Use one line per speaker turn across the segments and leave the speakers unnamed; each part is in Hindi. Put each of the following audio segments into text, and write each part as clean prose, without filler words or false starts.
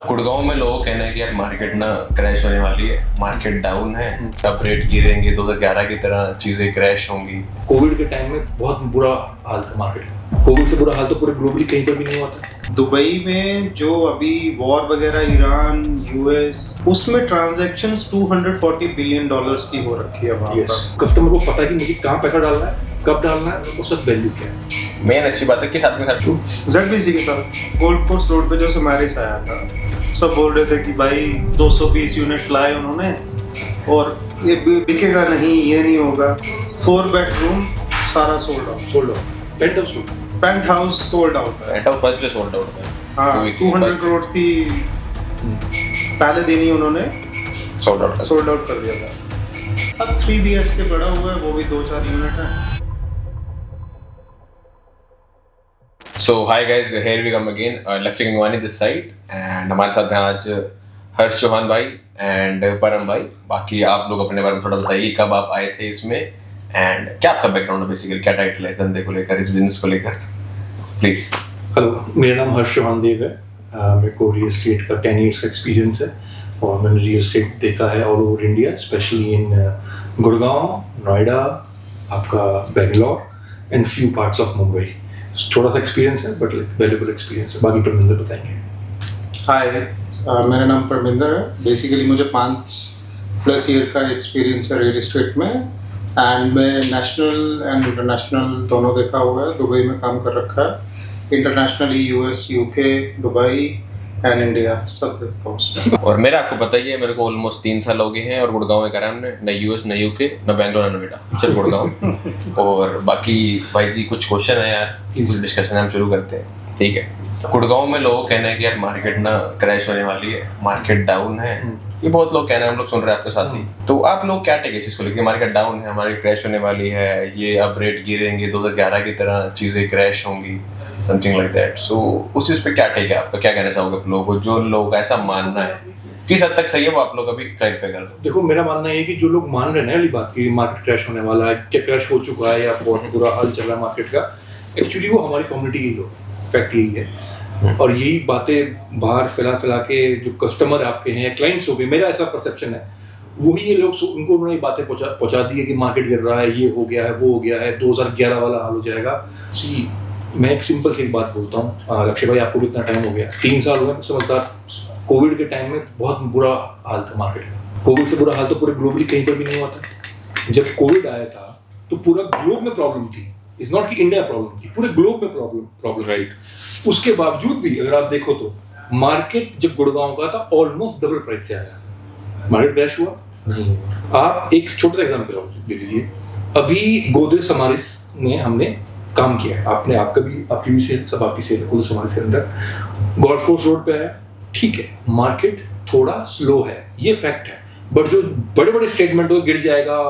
गुड़गांव में लोगों का कहना है कि यार मार्केट ना क्रैश होने वाली है, मार्केट डाउन है, अब रेट गिरेंगे, 2011 की तरह चीजें क्रैश होंगी।
कोविड के टाइम में बहुत बुरा हाल था मार्केट का। कोविड से बुरा हाल तो पूरे ग्लोबली कहीं पर भी नहीं हुआ था।
दुबई में जो अभी वॉर वगैरह ईरान यूएस उसमें ट्रांजैक्शंस $240 बिलियन की हो रखी है वहाँ पर।
कस्टमर को पता है कि मुझे कहाँ पैसा डालना है, कब डालना है, उस वक्त वैल्यू क्या है।
मेन अच्छी बात है कि साथ में
ZBC के साथ गोल्फ कोर्स रोड पे जो समारिस आया था, सब बोल रहे थे कि भाई 220 यूनिट लाए उन्होंने और ये बिकेगा नहीं, ये नहीं होगा। 4 बेडरूम सारा sold out. Penthouse sold out है।
फर्स्ट डे सोल्ड आउट है।
हाँ, 200 करोड़ की पहले दिन ही उन्होंने सोल्ड आउट कर दिया था। अब 3 BHK बड़ा हुआ है, वो भी 2-4 यूनिट है।
So hi guys, here we come again. Lakshya Gangwani this side and हमारे साथ हैं आज हर्ष चौहान भाई एंड परम भाई। बाकी आप लोग अपने बारे में थोड़ा बताइए, कब आप आए थे इसमें एंड क्या आपका बैकग्राउंड है, बेसिकली क्या टाइटल है इस धंधे को लेकर, इस बिजनेस को लेकर, प्लीज।
हेलो, मेरा नाम हर्ष चौहान देव है। मेरे को रियल एस्टेट का 10 years का एक्सपीरियंस है और मैंने रियल एस्टेट देखा है all over India, specially in Gurgaon, Noida, आपका Bangalore and few parts of Mumbai. थोड़ा सा एक्सपीरियंस है बट वैल्यूबल एक्सपीरियंस है। बाकी परमिंदर बताएंगे।
हाय, मेरा नाम परमिंदर है। बेसिकली मुझे 5+ ईयर का एक्सपीरियंस है रियल एस्टेट में एंड मैं नेशनल एंड इंटरनेशनल दोनों देखा हुआ है। दुबई में काम कर रखा है, internationally US, UK, Dubai and India सब देखा उसमें।
और मेरा आपको पता ही है, मेरे को ऑलमोस्ट 3 साल हो गए हैं और गुड़गांव में करा हमने, न US न UK न बैंगलोर न नोएडा, चल गुड़गांव। और बाकी भाई जी कुछ क्वेश्चन है यार, कुछ डिस्कशन हम शुरू करते हैं, ठीक है। गुड़गांव में लोगों का कहना है कि यार मार्केट ना क्रैश होने वाली है, मार्केट डाउन है, ये बहुत लोग कहना है, हम लोग सुन रहे हैं आपके साथ ही। तो आप लोग क्या टेक है इसको लेकर, मार्केट डाउन है, हमारी क्रैश होने वाली है, ये अब रेट गिरेंगे, 2011 की तरह चीजें क्रैश होंगी, समथिंग लाइक दैट। सो उस चीज पे क्या टेक है आपका, क्या कहना चाहोगे आप लोगों को, जो लोग ऐसा मानना है, किस हद तक सही है वो आप लोग अभी क्लैरिफाई कर दो।
देखो, मेरा मानना है कि जो लोग मान रहे हैं ना वाली बात की मार्केट क्रैश होने वाला है, क्या क्रैश हो चुका है या बहुत बुरा हाल चल रहा है मार्केट का, एक्चुअली वो हमारी कम्युनिटी के लोग, फैक्ट यही है। और यही बातें बाहर फैला के जो कस्टमर आपके हैं या क्लाइंट्स हो गए, मेरा ऐसा परसेप्शन है, वही ये लोग उनको उन्होंने बातें पहुंचा दी है कि मार्केट गिर रहा है, ये हो गया है, वो हो गया है, 2011 वाला हाल हो जाएगा। सी मैं एक सिंपल सी बात बोलता हूँ, लक्ष्य भाई आपको भी इतना टाइम हो गया, 3 साल हुए समझदार। कोविड के टाइम में बहुत बुरा हाल था मार्केट का। कोविड से बुरा हाल तो पूरे ग्लोबली कहीं पर भी नहीं हुआ था। जब कोविड आया था तो पूरा ग्लोब में प्रॉब्लम थी, इट्स नॉट कि इंडिया प्रॉब्लम थी, पूरे ग्लोब में प्रॉब्लम राइट। उसके बावजूद भी अगर आप देखो तो मार्केट जब गुड़गांव का था ऑलमोस्ट डबल प्राइस से आया। मार्केट क्रैश हुआ नहीं। आप एक छोटा सा एग्जाम्पल ले लीजिए, अभी गोदरेज समारिस में हमने काम किया है, आपका भी, आपकी भी सेल, सब आपकी सेल गोदरेज समारिस के अंदर गोल्फ कोर्स रोड पे है, ठीक है। मार्केट थोड़ा स्लो है, ये फैक्ट है, बट जो बड़े बड़े स्टेटमेंट हो गिर जाएगा,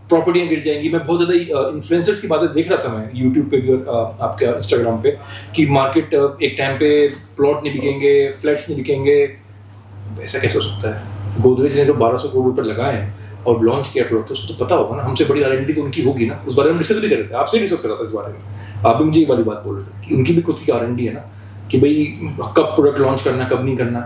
प्रॉपर्टियां गिर जाएंगी, मैं बहुत ज़्यादा इन्फ्लुएंसर्स की बातें देख रहा था मैं यूट्यूब पे भी और आपके इंस्टाग्राम पे, कि मार्केट एक टाइम पे प्लॉट नहीं बिकेंगे, फ्लैट्स नहीं बिकेंगे। ऐसा कैसे हो सकता है? गोदरेज ने जो 1200 करोड़ रुपये लगाए हैं और लॉन्च किया प्रोडक्ट, तो उसको तो पता होगा ना, हमसे बड़ी R&D तो उनकी होगी ना। उस बारे में डिस्कस भी कर रहे थे, आपसे डिस्कस कर रहा था इस बारे में, आप भी मुझे ये वाली बात बोल रहे थे कि उनकी भी खुद की R&D है ना, कि भाई कब प्रोडक्ट लॉन्च करना, कब नहीं करना।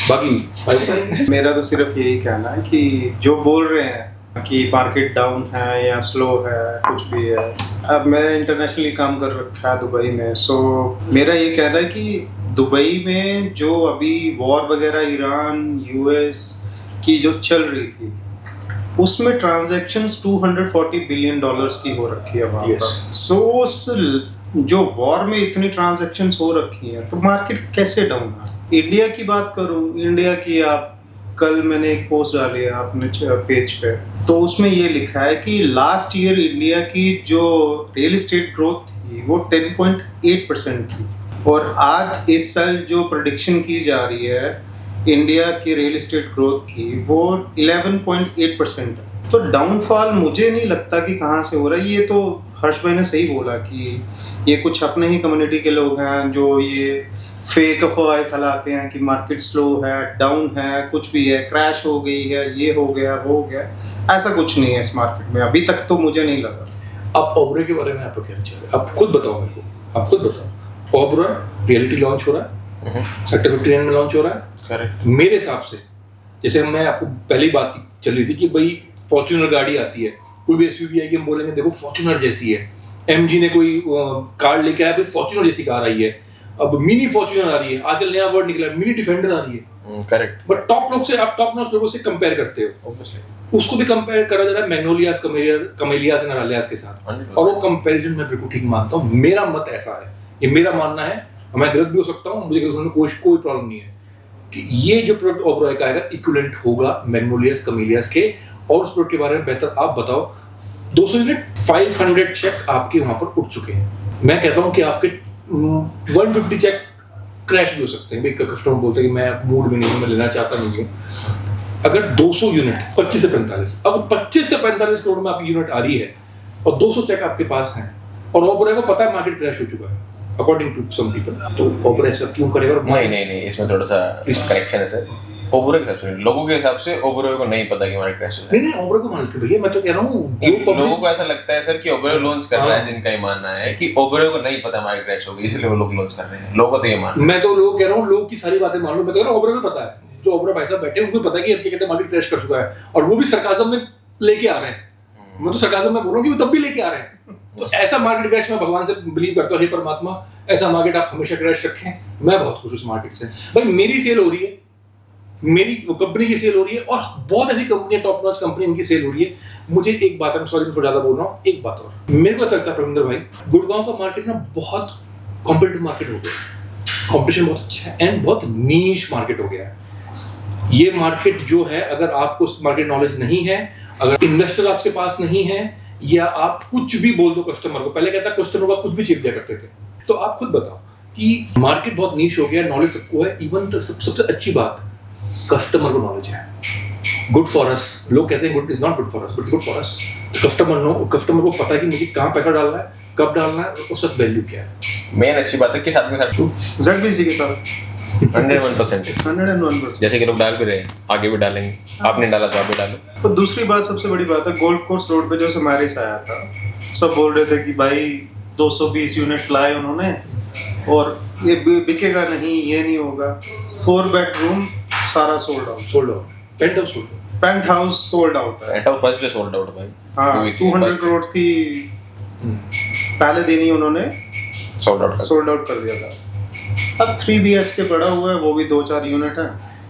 बाकी
मेरा तो सिर्फ यही कहना है कि जो बोल रहे हैं कि मार्केट डाउन है या स्लो है, कुछ भी है। अब मैं इंटरनेशनली काम कर रखा है दुबई में, सो मेरा ये कहना है कि दुबई में जो अभी वॉर वगैरह ईरान US की जो चल रही थी, उसमें ट्रांजैक्शंस $240 बिलियन की हो रखी है वहाँ पर। सो उस जो वॉर में इतनी ट्रांजैक्शंस हो रखी हैं, तो मार्केट कैसे डाउन है? इंडिया की बात करूँ, इंडिया की आप, कल मैंने एक पोस्ट डाली है अपने पेज पे, तो उसमें ये लिखा है कि लास्ट ईयर इंडिया की जो रियल एस्टेट ग्रोथ थी वो 10.8% थी और आज इस साल जो प्रेडिक्शन की जा रही है इंडिया की रियल एस्टेट ग्रोथ की, वो 11.8% है। तो डाउनफॉल मुझे नहीं लगता कि कहाँ से हो रहा है। ये तो हर्ष भाई ने सही बोला कि ये कुछ अपने ही कम्युनिटी के लोग हैं जो ये फेक अफवाह फैलाते हैं कि मार्केट स्लो है, डाउन है, कुछ भी है, क्रैश हो गई है, ये हो गया, वो हो गया। ऐसा कुछ नहीं है इस मार्केट में, अभी तक तो मुझे नहीं लगा।
आप ओबरॉय के बारे में आपका क्या विचार है? आप खुद बताओ मेरे को, आप खुद बताओ। ओबरॉय रियलिटी लॉन्च हो रहा है, सेक्टर 59 में लॉन्च हो रहा है।
करेक्ट।
मेरे हिसाब से, जैसे मैं आपको पहली बात चल रही थी कि भाई फॉर्च्यूनर गाड़ी आती है, कोई भी एसयूवी आएगी, हम बोलेंगे देखो फॉर्च्यूनर जैसी है। एमजी ने कोई कार लेके आया, भाई फॉर्च्यूनर जैसी कार आई है। अब मिनी फॉर्च्यूनर आ रही है, आजकल नया वर्ड निकला है, मिनी डिफेंडर आ रही है।
करेक्ट।
बट टॉप लोग से आप टॉप नॉच लोगों से कंपेयर करते हो, उसको भी कंपेयर करा जा रहा है मैग्नोलियास, कमेलियास एंड अरालियास के साथ, और वो कंपैरिजन मैं बिल्कुल ठीक मानता हूँ। मेरा मत ऐसा है, ये मेरा मानना है, मैं गलत भी हो सकता हूँ, मुझे कोई प्रॉब्लम नहीं है कि ये जो प्रोडक्ट ओबरॉय का आएगा इक्विवेलेंट होगा मैग्नोलियास, कमेलियास के। और उस प्रोडक्ट के बारे में बेहतर आप बताओ। 200 यूनिट 500 चेक आपके वहां पर उठ चुके हैं। मैं कहता हूं कि आपके 150 चेक क्रैश भी हो सकते हैं। भाई कस्टमर बोलते हैं कि मैं मूड में नहीं हूं, मैं लेना चाहता नहीं हूं। अगर 200 यूनिट 25 से 45, अगर 25 से 45 करोड़ में आपकी यूनिट आ रही है और 200 चेक आपके पास हैं और ओबरॉय को पता है मार्केट क्रैश हो चुका है अकॉर्डिंग टू सम पीपल, तो ओबरॉय ऐसा क्यों करेगा?
नहीं, इसमें थोड़ा सा करेक्शन है सर। ओबरॉय के हिसाब से, लोगों के हिसाब से ओबरॉय को नहीं पता कि मार्केट क्रैश हो
नहीं, ओबरॉय को मानते भैया, मैं तो कह रहा हूँ
लोगों को ऐसा लगता है सर कि ओबरॉय लॉन्च कर रहा है, जिनका ये मानना है कि ओबरॉय को नहीं पता मार्केट क्रैश होगी, इसलिए वो लोग लॉन्च कर रहे हैं। लोगों को तो ये मानना है।
मैं तो लोग कह रहा हूँ, लोग की सारी बातें मान लो। मैं तो कह रहा हूँ ओबरॉय को पता है, जो ओबरॉय भाई साहब बैठे हैं उनको पता है कि कहते मार्केट क्रैश कर चुका है, और वो भी सरकाज़म में लेके आ रहे हैं। मैं तो सरकाज़म में बोल रहा हूँ कि वो तब भी लेके आ रहे हैं। तो ऐसा मार्केट क्रैश मैं भगवान से बिलीव करता हूँ, हे परमात्मा ऐसा मार्केट आप हमेशा क्रैश रखें। मैं बहुत खुश हूँ इस मार्केट से। भाई मेरी सेल हो रही है, मेरी कंपनी की सेल हो रही है, और बहुत ऐसी कंपनी टॉप नॉच कंपनी इनकी सेल हो रही है। मुझे एक बात है, सॉरी मैं थोड़ा ज्यादा बोल रहा हूँ, एक बात और मेरे को ऐसा लगता है प्रविंदर भाई, गुड़गांव का मार्केट ना बहुत कॉम्पिटिटिव मार्केट हो गया। कॉम्पिटिशन बहुत अच्छा है एंड बहुत नीश मार्केट हो गया है। ये मार्केट जो है, अगर आपको मार्केट नॉलेज नहीं है, अगर इन्वेस्टर आपके पास नहीं है, या आप कुछ भी बोल दो कस्टमर को, पहले कहता कस्टमर को कुछ भी चीज दिया करते थे, तो आप खुद बताओ कि मार्केट बहुत नीश हो गया, नॉलेज सबको है। इवन तो सबसे अच्छी बात, कस्टमर को नॉलेज है। गुड फॉर अस, लोग कहते हैं good is not good for us but good for us. Customer को पता है कि मुझे कहाँ पैसा डालना है, कब डालना है, और उसका वैल्यू क्या है।
मेन अच्छी बात है कि साथ में
ZBC के साथ
101%। जैसे कि लोग डाल भी रहे हैं, आगे भी डालेंगे। आपने डाला तो आप भी डालो।
तो दूसरी बात, सबसे बड़ी बात है, गोल्फ कोर्स रोड पे जो समारिस आया था, सब बोल रहे थे कि भाई 220 यूनिट लाए उन्होंने और ये बिकेगा नहीं, ये नहीं होगा। 4 बेडरूम सारा sold out. Penthouse sold out है।
Penthouse first day sold out भाई।
हाँ, 200 करोड़ की पहले दिन ही उन्होंने सोल्ड आउट कर दिया था। अब 3 BHK पड़ा हुआ है, वो भी 2-4 यूनिट है,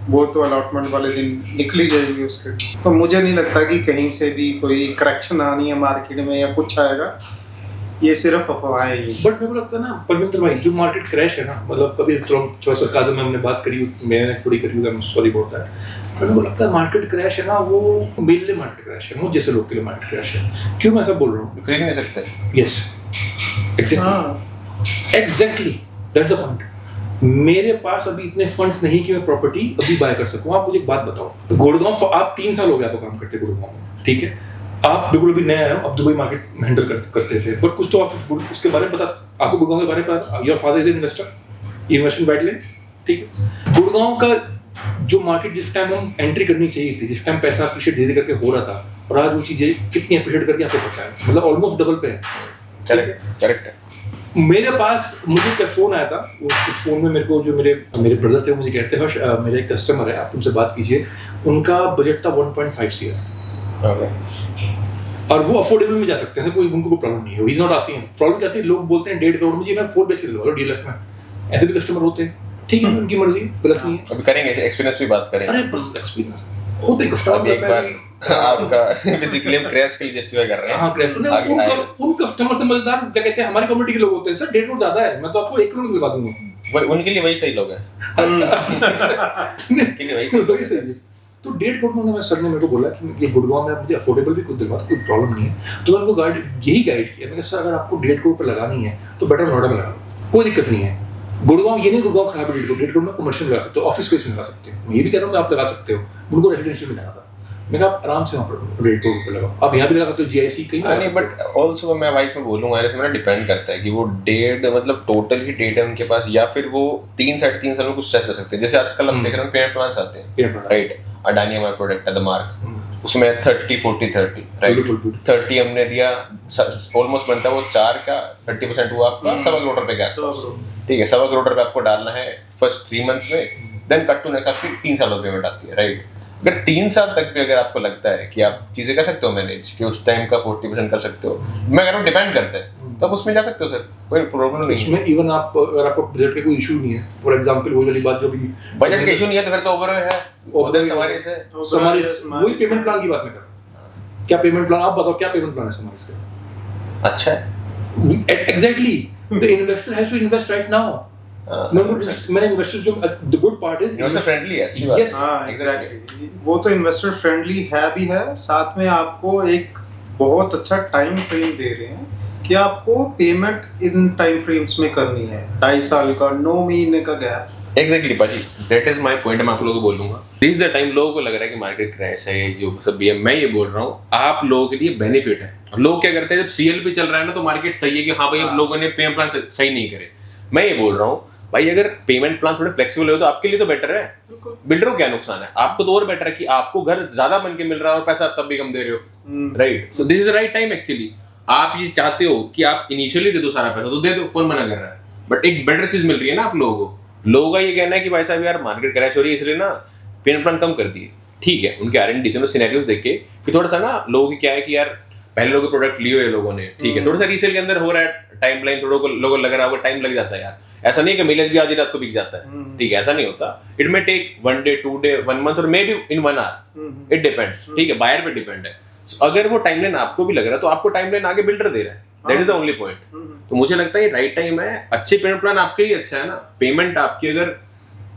वो तो अलॉटमेंट वाले दिन निकली जाएगी उसके। तो मुझे नहीं लगता कि कहीं से भी कोई करेक्शन आनी है मार्केट में या कुछ आएगा, ये सिर्फ अफवाहें ही।
बट मेरे को लगता है ना परमिंदर भाई, जो मार्केट क्रैश है ना, मतलब कभी थोड़ा सरकाज़म में हमने बात करी, मैंने थोड़ी करी, I am sorry about that. मेरे को लगता है मार्केट क्रैश है ना, वो मेरे लिए मार्केट क्रैश है, मुझे जैसे लोग के लिए मार्केट क्रैश है। क्यों मैं ऐसा बोल रहा हूँ?
खरीद नहीं सकते।
Yes, exactly that's the point. मेरे पास अभी इतने फंड्स नहीं कि मैं प्रॉपर्टी अभी बाय कर सकूं। आप मुझे एक बात बताओ, गुड़गांव, आप 3 साल हो गए आपको काम करते गुड़गांव में, ठीक है? आप बिल्कुल अभी नए आए हो, अब दुबई मार्केट हैंडल करते थे, बट कुछ तो आप उसके बारे में पता, आपको गुड़गांव के बारे में पता। Your father is an investor, investment बैठ ले, ठीक है? गुड़गांव का जो मार्केट जिस टाइम हम एंट्री करनी चाहिए थी, जिस टाइम पैसा अप्रिशिएट धीरे करके हो रहा था, और आज वो चीजें कितनी अप्रिशिएट करके आपको पता है, मतलब ऑलमोस्ट डबल पे है।
करेक्ट है।
मेरे पास मुझे एक फोन आया था, उस फोन में मेरे को जो मेरे ब्रदर थे, वो मुझे कहते हैं मेरे एक कस्टमर है, आप उनसे बात कीजिए, उनका बजट था 1.5 CR, और वो अफोर्डेबल में जा सकते हैं, कोई उनको कोई प्रॉब्लम नहीं है। He is not asking. Problem क्या थी, लोग बोलते हैं 1.5 करोड़ में जी मैं 4 BHK दिलवा लो DLF में, ऐसे भी कस्टमर होते हैं, ठीक है, उनकी मर्जी, गलत नहीं है।
अभी करेंगे एक्सपीरियंस की बात करेंगे।
अरे बस एक्सपीरियंस होते कस्टमर।
एक बार आपका बेसिकली हम क्रैश के लिए जस्टिफाई कर रहे हैं।
हाँ, क्रैश ने उन कस्टमर से मजेदार क्या कहते हैं, हमारी कम्युनिटी के लोग होते हैं, सर 1.5 करोड़ ज्यादा है, मैं तो आपको 1 करोड़ दिलवा दूंगा।
वही उनके लिए वही सही लोग हैं। उनके लिए वही सही है।
तो 1.5 करोड़ में सर ने मेरे को बोला कि ये गुड़गांव में आप मुझे अफोर्डेबल भी कुछ दिलवा, कोई प्रॉब्लम नहीं है। तो मैं उनको यही गाइड किया, मैंने सर अगर आपको 1.5 करोड़ पर लगानी है तो बेटर नोएडा में लगा, कोई दिक्कत नहीं है। गुड़गांव ये नहीं, गुड़गांव खराब है, 1.5 करोड़ में कमर्शियल लगा सकते हो, ऑफिस स्पेस में लगा सकते हो। मैं ये भी कह रहा हूँ कि आप लगा सकते हो, उनको रेजिडेंशियल में जाना था, मैं कहा आराम से वहाँ पर 1.5 करोड़ रुपये लगाओ, आप यहाँ भी लगा सकते हो, GIC कहीं
नहीं। बट ऑल्सो मैं वाइफ में बोलूँगा, जैसे मेरा डिपेंड करता है कि वो डेट, मतलब टोटल ही डेट है उनके पास, या फिर वो 3-3.5 साल में कुछ स्ट्रेस कर सकते हैं। जैसे आजकल हम देख रहे हैं पेमेंट प्लान्स आते हैं, राइट? अडानी हमारा प्रोडक्ट है द मार्क, उसमें 30-40-30, राइट? 30 हमने दिया, ऑलमोस्ट बनता है वो 4 का 30% हुआ आपका 1.25 करोड़ रुपये के आसपास, ठीक है? 1.25 करोड़ रुपये आपको डालना है फर्स्ट 3 मंथ्स में, देन कट टू नेक्स्ट आपकी 3 साल में पेमेंट आती है, राइट। अगर 3 साल तक भी अगर आपको लगता है कि आप चीजें कर सकते हो मैनेज, कि उस टाइम का 40% कर सकते हो, मैं कह रहा हूँ डिपेंड करता है, तो आप उसमें जा सकते हो सर, कोई प्रॉब्लम नहीं है।
इसमें इवन आप अगर आपको बजट का कोई इशू नहीं है, फॉर एग्जांपल वही वाली बात जो भी
बजट का इशू नहीं है तो फिर तो ओवर है, उधर समारिस है,
समारिस वही पेमेंट प्लान की बात मैं कर रहा हूँ। क्या पेमेंट प्लान, आप बताओ क्या पेमेंट प्लान है समारिस का?
अच्छा है,
exactly, the investor has to invest right now. मैंने इन्वेस्टर जो the good part is
investor friendly है, अच्छी बात
Yes.
है।
हाँ एग्जैक्टली, वो तो इन्वेस्टर फ्रेंडली है भी है, साथ में आपको एक बहुत अच्छा टाइम फ्रेम दे रहे हैं कि आपको पेमेंट इन टाइम फ्रेम्स में करनी है, 2.5 साल का, 9 महीने का गैप।
एग्जैक्टली पाजी, दैट इज माय पॉइंट। मैं आप लोगों को बोलूंगा, दिस द टाइम लोगों को लग रहा है कि मार्केट क्रैश है, ये जो सब भी है, मैं ये बोल रहा हूँ आप लोगों के लिए बेनिफिट है। लोग क्या करते हैं, जब सीएल पे चल रहा है ना तो मार्केट सही है कि हाँ भाई अब लोगों ने पेमेंट प्लान सही नहीं करे। मैं ये बोल रहा हूँ भाई अगर पेमेंट प्लान थोड़े फ्लेक्सिबल हो तो आपके लिए तो बेटर है, बिल्डर को क्या नुकसान है, आपको तो और बेटर है कि आपको घर ज्यादा बन के मिल रहा है और पैसा तब भी कम दे रहे हो, right. So this is the right time actually. आप ये चाहते हो कि आप इनिशियली दे दो सारा पैसा, तो दे दो, कौन मना कर रहा है, बट एक बेटर चीज मिल रही है ना आप लोगों को। लोगों का ये कहना है कि भाई साहब यार मार्केट क्रैश हो रही है इसलिए ना पेमेंट प्लान कम कर दिए, ठीक है, उनके R&D थे सिनेरियोस देख के कि थोड़ा सा ना लोगों की क्या है कि यार पहले लोगों के प्रोडक्ट लिए हुए लोगों ने, ठीक है, थोड़ा सा रीसेल के अंदर हो रहा है, टाइमलाइन थोड़ा लोगों को लग रहा है, टाइम लग जाता है यार। ऐसा नहीं है कि मिलेज भी आज ही रात को बिक जाता है, ठीक है, ऐसा नहीं होता। It may take 1 day 2 day 1 month और maybe in 1 hour, it depends, ठीक है, बायर पे डिपेंड है। अगर वो टाइमलाइन आपको भी लग रहा है तो आपको टाइमलाइन आगे बिल्डर दे रहा है, that is the only point. तो मुझे लगता है राइट टाइम है, अच्छे पेमेंट प्लान आपके लिए अच्छा है ना। पेमेंट आपकी अगर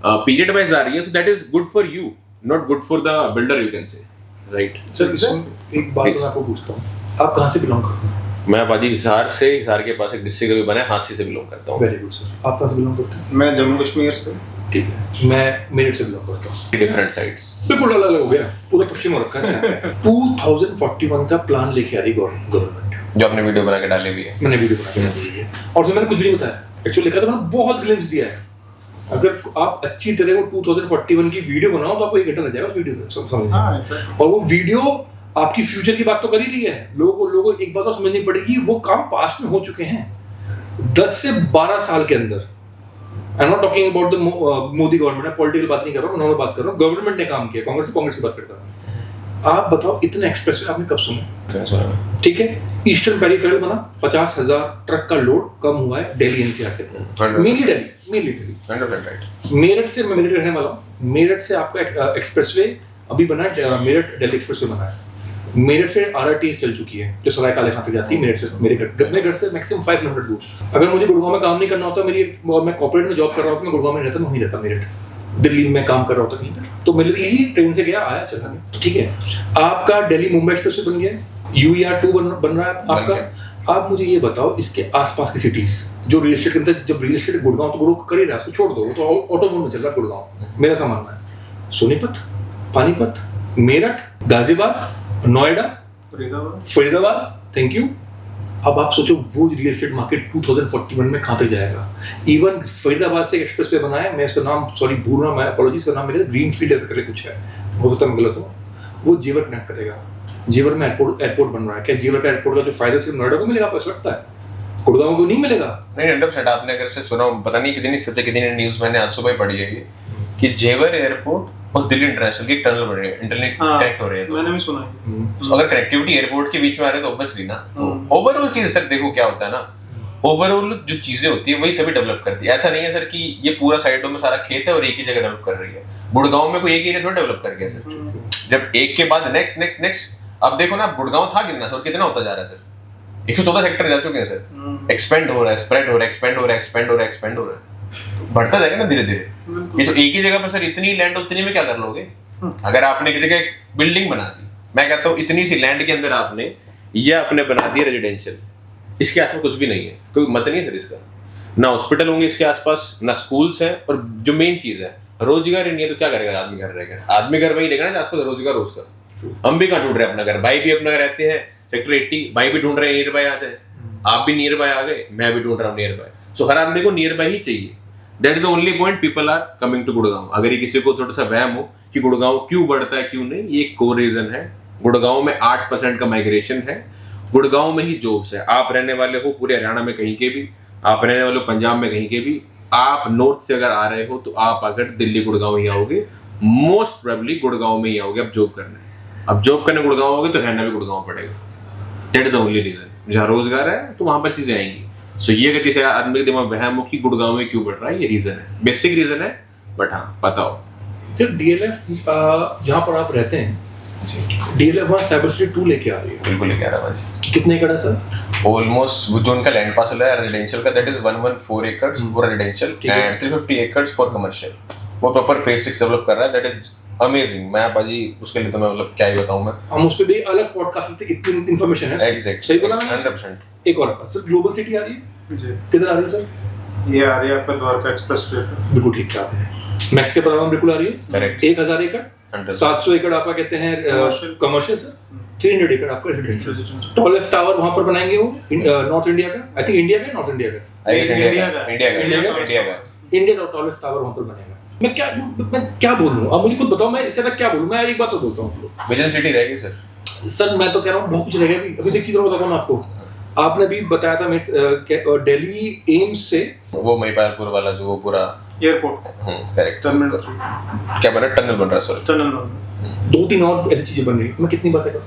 पीरियड वाइज आ रही है, so that is good for you, not good for the builder, you can say, right.
Sir एक बात मैं आपको पूछता हूँ, आप कहाँ से बिलोंग करते हैं?
मैं बाजी हिसार से, हिसार के पास एक डिस्ट्रिक्ट भी बना है, हाथसी से बिलोंग करता हूँ।
वेरी गुड सर, आप कहाँ से बिलोंग करते हैं?
मैं जम्मू कश्मीर से।
ठीक है, मैं मेरठ से बिलोंग करता हूँ।
डिफरेंट साइड्स,
बिल्कुल अलग अलग हो गया, पूरा पश्चिम हो रखा है। 2041 का प्लान लेके आ रही गवर्नमेंट,
जो आपने वीडियो बना के डाले भी है,
मैंने वीडियो बना के डाली है, और उसमें मैंने कुछ भी नहीं बताया, एक्चुअली लिखा था मैंने, बहुत ग्लिम्स दिया है। अगर आप अच्छी तरह वो 2041 की वीडियो बनाओ तो आपको 1 घंटा लग जाएगा उस वीडियो में समझने। और वो वीडियो आपकी फ्यूचर की बात तो कर ही रही है। लोगों को एक बात तो समझनी पड़ेगी, वो काम पास्ट में हो चुके हैं 10 से 12 साल के अंदर। I am not talking about the Modi government, मैं पॉलिटिकल बात नहीं कर रहा हूँ, नॉर्मल बात कर रहा हूँ। गवर्नमेंट ने काम किया, कांग्रेस तो कांग्रेस की बात करता हूँ। आप बताओ इतने एक्सप्रेसवे आपने कब सुने? ठीक है, ईस्टर्न पेरिफेरल बना, 50,000 ट्रक का लोड कम हुआ है दिल्ली एनसीआर के अंदर, मेनली दिल्ली। मेरठ से, मैं मेरठ रहने वाला हूँ, मेरठ से आपका एक्सप्रेसवे अभी बना है, मेरठ दिल्ली एक्सप्रेसवे बना है। मेरठ से RRTS चल चुकी है जो सराय काले खां तक जाती है, मेरठ से मेरे घर से मैक्सिमम 5 किलोमीटर दूर। अगर मुझे गुड़गांव में काम नहीं करना होता, मैं कॉर्पोरेट में जॉब कर रहा होता, मैं गुड़गांव में रहता, वहीं रहता, मेरठ दिल्ली में काम कर रहा होता कहीं पर, तो मेरे लिए इजी, ट्रेन से गया आया चला गया, ठीक है। आपका दिल्ली मुंबई एक्सप्रेस बन गया, UER2 बन रहा है आपका। आप मुझे ये बताओ इसके आसपास की सिटीज जो रियल एस्टेट के अंदर, जब रियल एस्टेट गुड़गांव तो गुड़गांव कर ही रहा है, उसको छोड़ दो, वो तो ऑटो मोड में चल रहा है गुड़गांव, मेरा ऐसा मानना है। Sonipat, Panipat, Meerut, Ghaziabad, Noida, Faridabad, thank you. अब आप सोचो वो रियल एस्टेट मार्केट 2041 में कहाँ तक जाएगा। इवन फरीदाबाद से एक्सप्रेसवे बना है, मैं इसका नाम सॉरी भूल रहा, मैं अपॉलॉजीज का नाम मेरा ग्रीनफील्ड ऐसा करके कुछ है, हो सकता है मैं गलत हूँ। वो जेवर कनेक्ट करेगा, जेवर में एयरपोर्ट बन रहा है। क्या जेवर का एयरपोर्ट का जो फायदा सिर्फ नोएडा को मिलेगा, आपको ऐसा लगता है? गुड़गांव को नहीं मिलेगा?
नहीं, 100% आपने अगर से सुना, पता नहीं कितनी सच है कितनी न्यूज मैंने आज सुबह पढ़ी है ये, कि जेवर एयरपोर्ट और दिल्ली इंटरनेशनल की टनल बन रही है, इंटरनेट कनेक्ट हो रहे हैं, तो
मैंने भी सुना है।
तो अगर कनेक्टिविटी एयरपोर्ट के बीच में आ रही है तो ऑब्वियसली ना, तो ओवरऑल चीज सर देखो क्या होता है ना, ओवरऑल जो चीजें होती है वही सभी डेवलप करती है। ऐसा नहीं है सर कि ये पूरा साइडों में सारा खेत है और एक ही जगह डेवलप कर रही है। गुड़गांव में कोई एक एरिया थोड़ा डेवलप कर गया सर, जब एक के बाद नेक्स्ट नेक्स्ट नेक्स्ट। अब देखो ना, गुड़गांव था कितना सर, कितना होता जा रहा है सर, 114 सेक्टर जा चुके हैं सर, एक्सपेंड हो रहा है, स्प्रेड हो रहा है, एक्सपेंड हो रहा है, एक्सपेंड हो रहा है, एक्सपेंड हो रहा है, बढ़ता जाएगा ना धीरे धीरे। ये तो एक ही जगह पर सर इतनी लैंड, उतनी में क्या कर लोगे? अगर आपने किसी जगह एक बिल्डिंग बना दी, मैं कहता हूँ इतनी सी लैंड के अंदर आपने ये आपने बना दिया रेजिडेंशियल, इसके आसपास कुछ भी नहीं है, कोई मत नहीं है सर इसका, ना हॉस्पिटल होंगे इसके आसपास, ना स्कूल्स है, और जो मेन चीज है रोजगार ही नहीं है, तो क्या करेगा आदमी? घर रहेगा आदमी, घर वही रहेगा ना आसपास रोजगार हो उसका। हम भी कहाँ ढूंढ रहे हैं अपना घर, भाई भी अपना रहते हैं सेक्टर 80, भाई भी ढूंढ रहे हैं नियर बाय आ जाए, आप भी नियर बाय आ गए, मैं भी ढूंढ रहा हूँ नियर बाय। सो हर आदमी को नियर बाय ही चाहिए, that is the only point people are coming to Gurgaon. अगर ये किसी को थोड़ा सा वहम हो कि गुड़गांव क्यों बढ़ता है क्यों नहीं, ये एक को रीजन है। गुड़गांव में 8% का माइग्रेशन है, गुड़गांव में ही जॉब्स है। आप रहने वाले हो पूरे हरियाणा में कहीं के भी, आप रहने वाले हो पंजाब में कहीं के भी, आप नॉर्थ से अगर आ रहे हो तो आप अगर दिल्ली गुड़गांव ही आओगे, मोस्ट प्रोबेबली गुड़गांव में ही आओगे आप जॉब करने। अब जॉब करने गुड़गांव आओगे तो रहना भी गुड़गांव पड़ेगा। That is the only reason. जहाँ रोजगार है तो वहां पर चीजें आएंगी। सो ये अगर किसी आदमी के दिमाग में वहम हो कि गुड़गांव में क्यों बढ़ रहा है, ये रीजन है, बेसिक रीजन है। बट हाँ बताओ
सर, डीएलएफ जहाँ पर आप रहते हैं, डीएलएफ वहाँ साइबर सिटी 2 लेके आ रही है।
बिल्कुल लेके आ रहा भाई।
कितने एकड़ है सर?
ऑलमोस्ट जो उनका लैंड पार्सल है रेजिडेंशियल का, दैट इज 114 एकड़ फॉर रेजिडेंशियल एंड 350 एकड़ फॉर कमर्शियल। वो प्रॉपर फेज 6 डेवलप कर रहा है। That is amazing. मैं बाजी उसके लिए तो मैं मतलब क्या ही बताऊं मैं।
हम उस पे भी अलग पॉडकास्ट से इतनी इन्फॉर्मेशन है।
एग्जैक्ट,
सही बोला मैंने?
100%।
एक और सर, ग्लोबल सिटी आ रही है
जी,
किधर आ रही है सर?
ये आ रही है आपका द्वारका एक्सप्रेस वे पे।
बिल्कुल ठीक कहा आपने। मैक्स के परिणाम बिल्कुल आ रही है।
करेक्ट।
1000 एकड़, 700 एकड़ आपका कहते हैं कमर्शियल सर, 300 एकड़ आपका रेजिडेंशियल। टॉलेस्ट टावर वहां पर बनाएंगे वो नॉर्थ इंडिया का, आई थिंक इंडिया का, नॉर्थ इंडिया का, इंडिया का टॉलेस्ट टावर वहां पर बनेगा। मैं क्या बोलूं, अब मुझे खुद बताओ, मैं इससे तक क्या बोलूं। मैं एक बात तो बोलता हूं,
विजन सिटी रहेगी सर।
सर मैं तो कह रहा हूं बहुत कुछ रहेगा अभी। अभी एक चीज और बताता हूं आपको। आपने भी बताया था दिल्ली एम्स से
वो महिपालपुर वाला जो वो पूरा
एयरपोर्ट,
करेक्ट,
टर्मिनल
क्या बना, टनल बन रहा है सर।
टनल
2-3 और ऐसी चीजें बन रही है। मैं कितनी बातें करूं?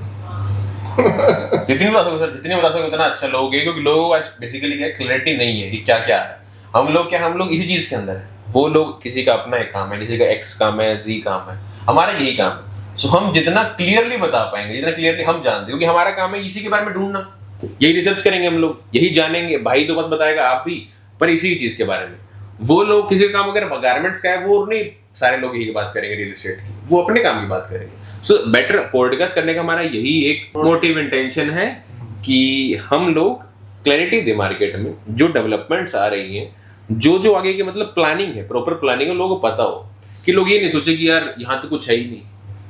जितनी बता सको सर, जितनी बता सको उतना अच्छा लोगे, क्योंकि लोगों को बेसिकली क्या क्लैरिटी नहीं है कि क्या क्या है। हम लोग इसी चीज के अंदर है। वो लोग, किसी का अपना एक काम है, किसी का एक्स काम है, जी काम है, हमारा यही काम है। सो हम जितना क्लियरली बता पाएंगे, जितना क्लियरली हम जानते हैं, क्योंकि हमारा काम है इसी के बारे में ढूंढना, यही रिसर्च करेंगे हम लोग, यही जानेंगे। भाई तो मत बताएगा, आप भी, पर इसी चीज के बारे में। वो लोग किसी का काम अगर गारमेंट्स का है, वो नहीं सारे लोग यही बात करेंगे रियल एस्टेट की, वो अपने काम की बात करेंगे। सो बेटर पॉडकास्ट करने का हमारा यही एक मोटिव इंटेंशन है कि हम लोग क्लैरिटी दे मार्केट में, जो डेवलपमेंट्स आ रही हैं, जो आगे की मतलब प्लानिंग है, प्रॉपर प्लानिंग है, लोगों को पता हो, कि लोग ये नहीं सोचे कि यार यहाँ तो कुछ है ही नहीं।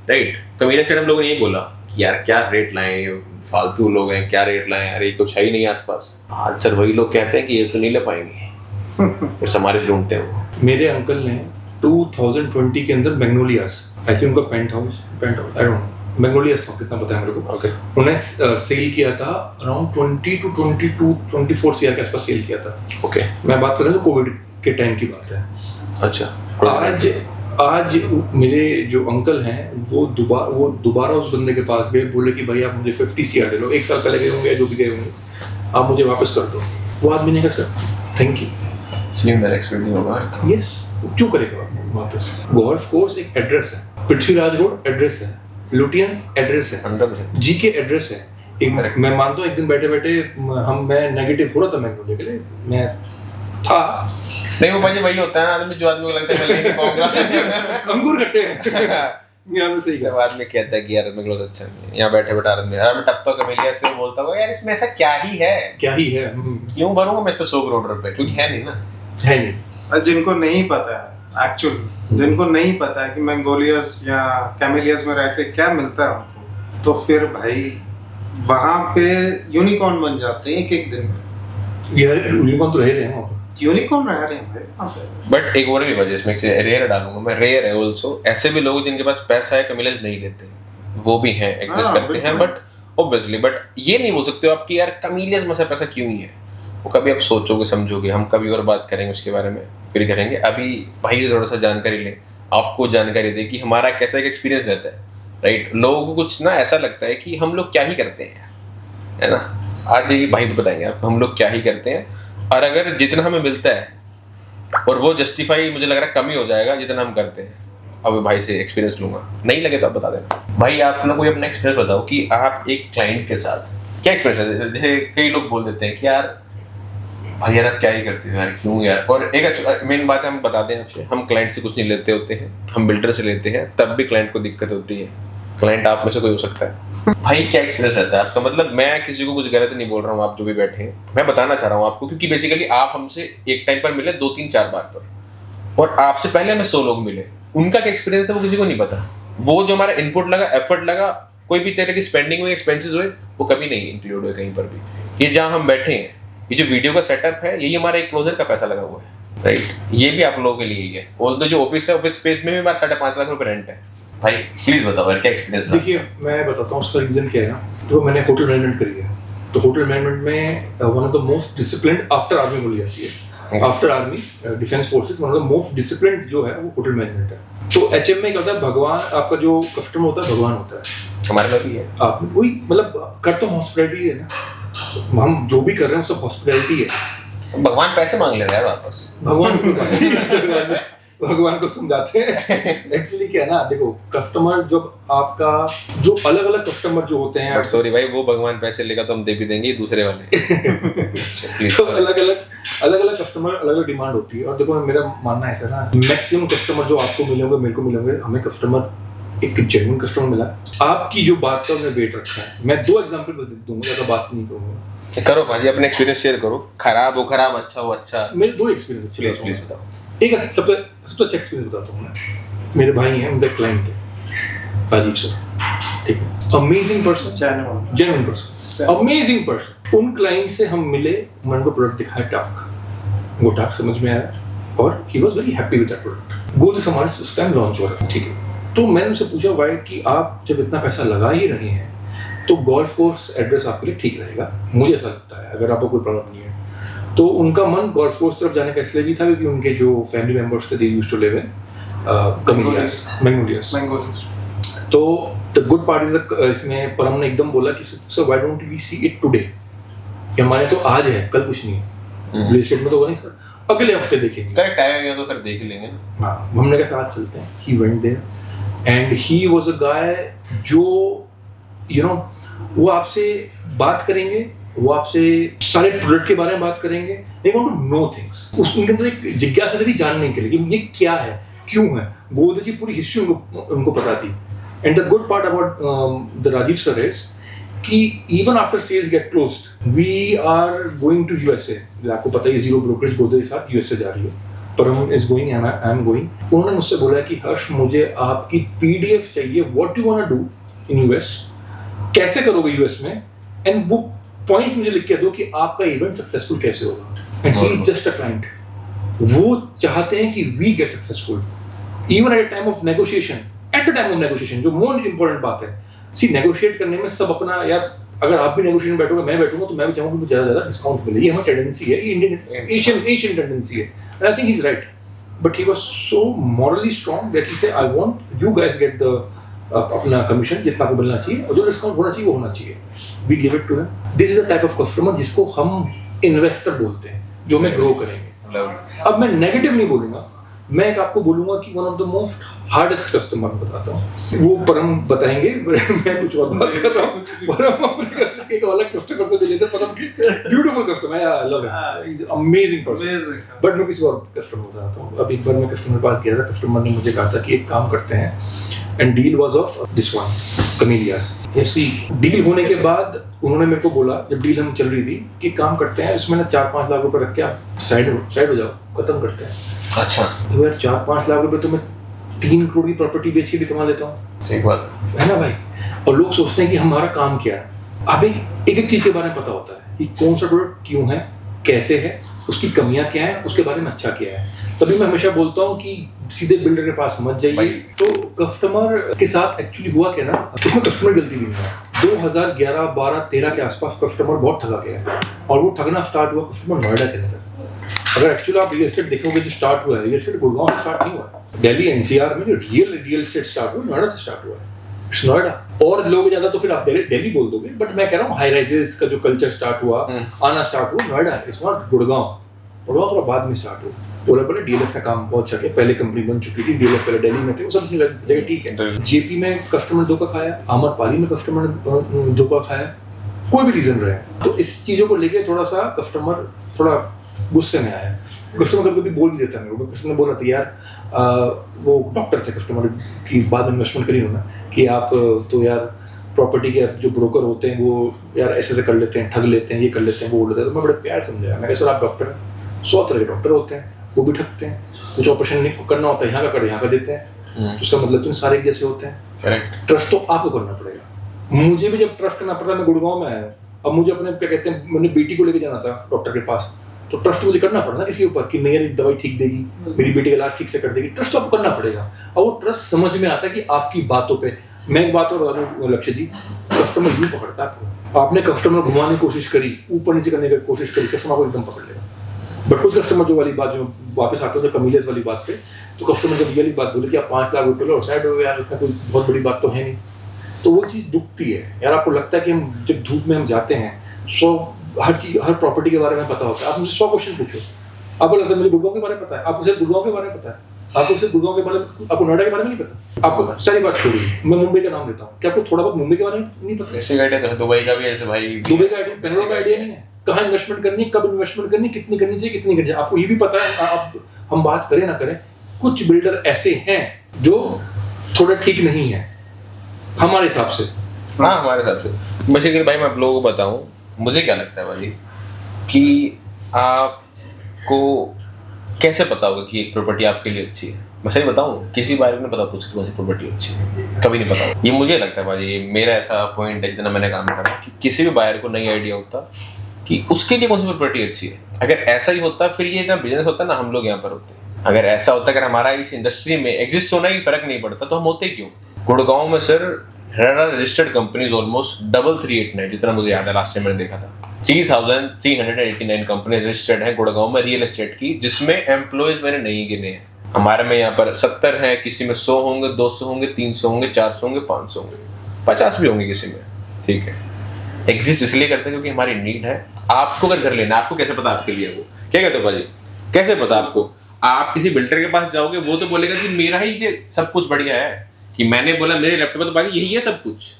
राइट, कमीना स्टेट हम लोगों ने यही बोला कि यार क्या रेट लाएं, फालतू लोग हैं, क्या रेट लाएं, अरे कुछ है ही नहीं आसपास। आज सर वही लोग कहते हैं कि ये तो नहीं ले पाएंगे, फिर हमारे ढूंढते हैं।
मेरे अंकल ने 2020 के अंदर मैग्नोलियास, आई थिंक उनका penthouse I don't know, Magnolias था, कितना पता है मेरे को।
ओके,
उन्होंने सेल किया था अराउंड 20 to 24 सीआर के आसपास सेल किया था।
ओके,
मैं बात कर रहा हूँ कोविड के टाइम की बात है।
अच्छा,
आज मेरे जो अंकल हैं वो दोबारा उस बंदे के पास गए, बोले कि भाई आप मुझे 50 सीआर दे लो, 1 साल पहले गए होंगे जो भी गए होंगे, आप मुझे वापस कर दो। वो आदमी ने कहा sir thank you,
slim direct expect नहीं होगा।
यस, क्यों करेगा वापस? गोल्फ कोर्स एक एड्रेस है, पृथ्वीराज रोड एड्रेस है, लुटियंस एड्रेस है,
100%
जीके एड्रेस है। मैं मानता हूँ एक दिन बैठे बैठे मैं नेगेटिव हो रहा था मैग्नोलिया के लिए, मैं था
नहीं, वो भाई वही होता है ना आदमी, जो आदमी को लगता है मैं ले नहीं पाऊंगा।
अंगूर खट्टे हैं। यहाँ तो सही
जब आदमी कहता है कि यार मेरे को अच्छा नहीं है, यहाँ बैठे बैठे आदमी यार मैं टपता कमेलिया से बोलता हूँ यार इसमें ऐसा क्या ही है, क्यों भरूंगा मैं इस पे 100 करोड़ रुपए, क्योंकि है नहीं ना,
है नहीं।
जिनको नहीं पता है एक्चुअली, जिनको नहीं पता है कि मैंगोलियस या कैमेलियस में रह के क्या मिलता है उनको, तो फिर भाई वहाँ पे यूनिकॉर्न बन जाते हैं एक दिन में।
यार यूनिकॉर्न तो रह रहे हैं वहाँ पर,
यूनिकॉर्न रह रहे हैं भाई।
बट एक और भी वजह इसमें से रेयर डालूंगा मैं, रेयर है ऑल्सो, ऐसे भी लोग जिनके पास पैसा है कमिलेज नहीं लेते, वो भी हैं, एग्जिस्ट करते हैं, बट ऑब्वियसली, बट ये नहीं बोल सकते हो आप कि यार कमिलेज में से पैसा क्यों ही है। वो कभी आप सोचोगे समझोगे, हम कभी और बात करेंगे उसके बारे में, फिर करेंगे। अभी भाई थोड़ा सा जानकारी ले, आपको जानकारी दे कि हमारा कैसा एक एक्सपीरियंस रहता है। राइट, लोगों को कुछ ना ऐसा लगता है कि हम लोग क्या ही करते हैं, है ना। आज ये भाई बताएंगे आपको हम लोग क्या ही करते हैं, और अगर जितना हमें मिलता है और वो जस्टिफाई मुझे लग रहा है कम ही हो जाएगा जितना हम करते हैं। अब भाई से एक्सपीरियंस लूंगा, नहीं लगे तो आप बता देना। भाई आप ना कोई अपना एक्सपीरियंस बताओ कि आप एक क्लाइंट के साथ क्या एक्सपीरियंस है। जैसे कई लोग बोल देते हैं कि यार भाई यार आप क्या ही करते हो यार, क्यों यार। और एक मेन बात है, हम बता दें आपसे, हम क्लाइंट से कुछ नहीं लेते होते हैं, हम बिल्डर से लेते हैं, तब भी क्लाइंट को दिक्कत होती है। क्लाइंट आप में से कोई हो सकता है। भाई क्या एक्सपीरियंस रहता है आपका, मतलब मैं किसी को कुछ गलत नहीं बोल रहा हूँ, आप जो भी बैठे हैं, मैं बताना चाह रहा हूँ आपको, क्योंकि बेसिकली आप हमसे एक टाइम पर मिले 2-3-4 बार पर, और आपसे पहले हमें 100 लोग मिले, उनका क्या एक्सपीरियंस है वो किसी को नहीं पता। वो जो हमारा इनपुट लगा, एफर्ट लगा, कोई भी तरह की स्पेंडिंग हुई, एक्सपेंसेस हुए, वो कभी नहीं इंक्लूड हुए कहीं पर भी। ये जहाँ हम बैठे हैं, ये जो वीडियो का सेटअप है, यही हमारा एक क्लोजर का पैसा लगा हुआ है। राइट, ये भी आप लोगों के लिए ही है। ऑल्दो जो ऑफिस है, ऑफिस स्पेस में भी हमारा 5.5 लाख रुपए रेंट है। भाई प्लीज बताओ यार क्या एक्सपीरियंस।
देखिए मैं बताता हूँ उसका रीजन क्या है ना। तो मैंने होटल मैनेजमेंट करी है, तो होटल मैनेजमेंट में one of the most disciplined after army बोली जाती है। After army defence forces one of the most disciplined जो है वो होटल मैनेजमेंट है। तो एचएम में क्या होता है, भगवान आपका जो कस्टमर होता है भगवान होता है।
हमारे में भी है।
आप वही मतलब कर तो हॉस्पिटैलिटी है ना, हम जो भी कर रहे हैं सब हॉस्पिटैलिटी है।
भगवान पैसे मांग ले रहा है वापस।
भगवान को समझाते हैं एक्चुअली क्या है ना, देखो कस्टमर जब आपका जो अलग अलग कस्टमर जो होते हैं,
बट सॉरी भाई, वो भगवान पैसे लेगा तो हम दे भी देंगे दूसरे वाले।
तो अलग अलग कस्टमर अलग अलग डिमांड होती है। और देखो मेरा मानना ऐसा ना, मैक्सिमम कस्टमर जो आपको मिलेंगे मेरे को मिलेंगे, हमें कस्टमर एक जेन्युइन कस्टमर मिला, आपकी जो बात का उन्होंने वेट रखा है। मैं 2 एग्जांपल बस दूंगा, ज्यादा बात नहीं करूंगा।
करो भाजी, अपने एक्सपीरियंस शेयर करो, खराब हो खराब, अच्छा हो अच्छा।
मेरे 2 एक्सपीरियंस अच्छे
प्लीज बताओ।
एक सबसे अच्छा एक्सपीरियंस बताता हूँ मैं। मेरे भाई हैं, उनका क्लाइंट है राजीव सर, ठीक है, amazing person, genuine person, amazing person. उन क्लाइंट से हम मिले, मैंने उनको प्रोडक्ट दिखाया टाक, वो टाक समझ में आया और he was very happy with that product. Gold समाज उस टाइम लॉन्च हुआ था, ठीक है। तो मैंने उनसे पूछा वाई कि आप जब इतना पैसा लगा ही रहे हैं तो गोल्फ कोर्स एड्रेस आपके लिए ठीक रहेगा, मुझे ऐसा लगता है, अगर आपको कोई प्रॉब्लम नहीं है। तो उनका मन गोल्फ कोर्स तरफ जाने का इसलिए भी था क्योंकि उनके जो फैमिली मेंबर्स थे, they used to live in Magnolias. तो द गुड पार्ट इज इसमें परम ने एकदम बोला कि sir why don't we see it today, कि हमारे तो आज है, कल कुछ नहीं है। रियल एस्टेट में तो होगा नहीं सर, अगले हफ्ते देखेंगे।
करेक्ट टाइम गया तो फिर देख लेंगे ना।
हाँ, हमने कहा साथ चलते हैं। He went there and he was a guy जो यू नो वो आपसे बात करेंगे, वो आपसे सारे प्रोडक्ट के बारे में बात करेंगे, they want to know things. उनके अंदर एक जिज्ञासा थी जानने के लिए कि ये क्या है, क्यों है। गोदरेज की पूरी हिस्ट्री उनको पता थी। And the good part about the Rajeev sir is कि even after sales get closed we are going to USA. आपको पता है जीरो ब्रोकरेज गोदरेज के साथ यूएसए जा रही है, पर हम is going and I am going. उन्होंने मुझसे बोला कि हर्ष मुझे आपकी पीडीएफ चाहिए, what you want to do in US, कैसे करोगे यूएस में, एंड वो पॉइंट्स मुझे लिख के दो कि आपका इवेंट सक्सेसफुल कैसे होगा। And he is just a client, वो चाहते हैं कि we get successful even at time of negotiation. At the time of negotiation जो मोस्ट इंपॉर्टेंट बात है, सी नेगोशिएट करने में सब अपना, यार अगर आप भी नेगोशिएशन बैठोगे, मैं बैठूंगा, तो मैं भी चाहूंगा कि मुझे ज़्यादा डिस्काउंट मिले। ये हमारी टेंडेंसी है, ये इंडियन एशियन टेंडेंसी है। And I think he is right, but he was so morally strong that he say I want you guys get the अपना कमीशन जितना आपको मिलना चाहिए और जो डिस्काउंट होना चाहिए वो होना चाहिए। We give it to him. This is the type of customer जिसको हम इन्वेस्टर बोलते हैं, जो हमें ग्रो करेंगे। अब मैं नेगेटिव नहीं बोलूंगा, मैं एक आपको बोलूंगा कि one of the most hardest customer बताता हूँ, वो परम बताएंगे। मैं कुछ और बात कर रहा हूँ, परम अपने एक अलग कस्टमर से मिले थे, परम की beautiful customer, I love him, amazing person. But मैं किसी और कस्टमर बताता हूँ। अब एक बार मैं कस्टमर के पास गया था, कस्टमर ने मुझे कहा था कि एक काम करते हैं, and deal was off this one Camellias. ऐसी डील होने के बाद उन्होंने मेरे को बोला, जब डील हम चल रही थी, कि काम करते हैं इसमें ना 4-5 लाख रुपए रख के आप साइड हो जाओ, खत्म करते हैं।
अच्छा,
तो यार 4-5 लाख रुपए तो मैं 3 करोड़ की प्रॉपर्टी बेच के भी कमा लेता हूँ।
सही बात
है ना भाई। और लोग सोचते हैं कि हमारा काम क्या है। अभी एक चीज के बारे में पता होता है कि कौन सा प्रोडक्ट क्यों है, कैसे है, उसकी कमियां क्या है, उसके बारे में अच्छा क्या है। तभी मैं हमेशा बोलता हूँ कि सीधे बिल्डर के पास मत जाइए। तो कस्टमर के साथ एक्चुअली हुआ क्या ना, उसमें कस्टमर गलती नहीं है। 2011, 12, 13 के आसपास कस्टमर बहुत ठगा गया है, और वो ठगना स्टार्ट हुआ कस्टमर नोएडा के अंदर। अगर एक्चुअली आप रियल एस्टेट देखोगे जो स्टार्ट हुआ है, रियल एस्टेट गुड़गांव से स्टार्ट नहीं हुआ है। दिल्ली एनसीआर में जो रियल एस्टेट स्टार्ट हुआ नोएडा से स्टार्ट हुआ है। नोएडा और लोग ज्यादा तो फिर आप दिल्ली बोल दोगे, बट मैं कह रहा हूँ हाई राइजेस का जो कल्चर स्टार्ट हुआ, आना स्टार्ट हुआ नोएडा, इट्स नॉट गुड़गांव। गुड़गांव थोड़ा बाद में स्टार्ट हुआ। बोले डीएलएफ ने काम बहुत अच्छा किया, पहले कंपनी बन चुकी थी, डीएलएफ पहले दिल्ली में थे, वो सब अपनी जगह ठीक है। जेपी में कस्टमर धोखा खाया, आम्रपाली में कस्टमर धोखा खाया, कोई भी रीजन रहे। तो इस चीजों को लेके थोड़ा सा कस्टमर थोड़ा गुस्से में आया। कस्टमर कभी बोल भी देता है मेरे को। कस्टमर बोल रहा था यार, वो डॉक्टर थे कस्टमर की, बाद में इन्वेस्टमेंट करी उन्होंने कि आप तो यार प्रॉपर्टी के जो ब्रोकर होते हैं वो यार ऐसे कर लेते हैं, ठग लेते हैं, ये कर लेते हैं, वो लेते हैं। तो मैं बड़े प्यार समझाया, मैं कहा सर आप डॉक्टर हैं, 100 तरह के डॉक्टर होते हैं, वो भी ठगते हैं। कुछ ऑपरेशन करना होता है यहाँ का कर यहाँ का देते हैं, उसका मतलब तुम सारे जैसे होते हैं।
करेक्ट।
ट्रस्ट तो आपको करना पड़ेगा। मुझे भी जब ट्रस्ट करना पड़ा, मैं गुड़गांव में आया, अब मुझे अपने क्या कहते हैं, मैंने बेटी को लेके जाना था डॉक्टर के पास, तो ट्रस्ट मुझे करना पड़ा ना किसी के ऊपर कि मेरी दवाई ठीक देगी, मेरी बेटी का इलाज ठीक से कर देगी। ट्रस्ट तो आपको करना पड़ेगा, और वो ट्रस्ट समझ में आता है कि आपकी बातों पे। मैं एक बात और बता दूं लक्ष्य जी, कस्टमर यूं पकड़ता है आपको। आपने कस्टमर घुमाने की कोशिश करी, ऊपर नीचे करने की कोशिश करी, कस्टमर को एकदम पकड़ लेगा। बट कुछ कस्टमर जो वाली बात, जो वापस आते हो कमीलियस वाली बात पे, तो कस्टमर जब ये वाली बात बोले कि आप 5 लाख रुपए लो, साइड हो यार, उसमें कोई बहुत बड़ी बात तो है नहीं, तो वो चीज़ दुखती है यार। आपको लगता है कि हम जब धूप में हम जाते हैं, हर चीज़, हर प्रॉपर्टी के बारे में पता होता है, आप मुझे 100 क्वेश्चन पूछो, आपको लगता है मुझे गुड़गांव के बारे में पता है, आपको सिर्फ गुड़गांव के बारे में पता है, आपको सिर्फ गुड़गांव के बारे में, आपको नोएडा के बारे में नहीं पता, आपको सारी बात छोड़िए, मैं मुंबई का नाम लेता हूँ, क्या आपको थोड़ा बहुत मुंबई के बारे में नहीं पता?
ऐसे आइडिया तो है, दुबई का भी ऐसे भाई,
दुबई का आइडिया, बेंगलोर का आइडिया नहीं है, कहाँ इन्वेस्टमेंट करनी है, कब इन्वेस्टमेंट करनी, कितनी करनी चाहिए, कितनी करनी चाहिए, आपको ये भी पता है। आप हम बात करें ना करें, कुछ बिल्डर ऐसे हैं जो थोड़ा ठीक नहीं है हमारे हिसाब से।
हाँ, हमारे हिसाब से। बेसिकली भाई मैं आप लोगों को बताऊं, मुझे क्या लगता है भाई कि आपको कैसे पता होगा कि एक प्रॉपर्टी आपके लिए अच्छी है। मैं सही बताऊं, किसी बारे में पता तो उसकी कौन सी प्रॉपर्टी अच्छी है, कभी नहीं पता। ये मुझे लगता है भाई, मेरा ऐसा पॉइंट है, जितना मैंने काम करा कि किसी भी बायर को नहीं आइडिया होता कि उसके लिए कौन सी प्रॉपर्टी अच्छी है। अगर ऐसा ही होता फिर ये ना बिजनेस होता ना हम लोग यहाँ पर होते। अगर ऐसा होता, अगर हमारा इस इंडस्ट्री में एग्जिस्ट होना ही फर्क नहीं पड़ता तो हम होते क्यों। गुड़गांव में सर रजिस्टर्ड कंपनीज ऑलमोस्ट 389, जितना मुझे याद है लास्ट टाइम मैंने देखा था, 3389 कंपनी रजिस्टर्ड है गुड़गांव में रियल एस्टेट की, जिसमें एम्प्लॉयज मैंने नहीं गिने हैं। हमारे में यहाँ पर 70 हैं, किसी में 100 होंगे, 200 होंगे, 300 होंगे, 400 होंगे, 500 होंगे, 50 भी होंगे किसी में। ठीक है, एग्जिस्ट इसलिए करते हैं क्योंकि हमारी नीड है। आपको अगर घर लेना, आपको कैसे पता आपके लिए वो, क्या कहते हो भाजी, कैसे पता आपको? आप किसी बिल्डर के पास जाओगे, वो तो बोलेगा कि मेरा ही ये सब कुछ बढ़िया है, कि मैंने बोला मेरे लैपटॉप में तो भाई यही है सब कुछ,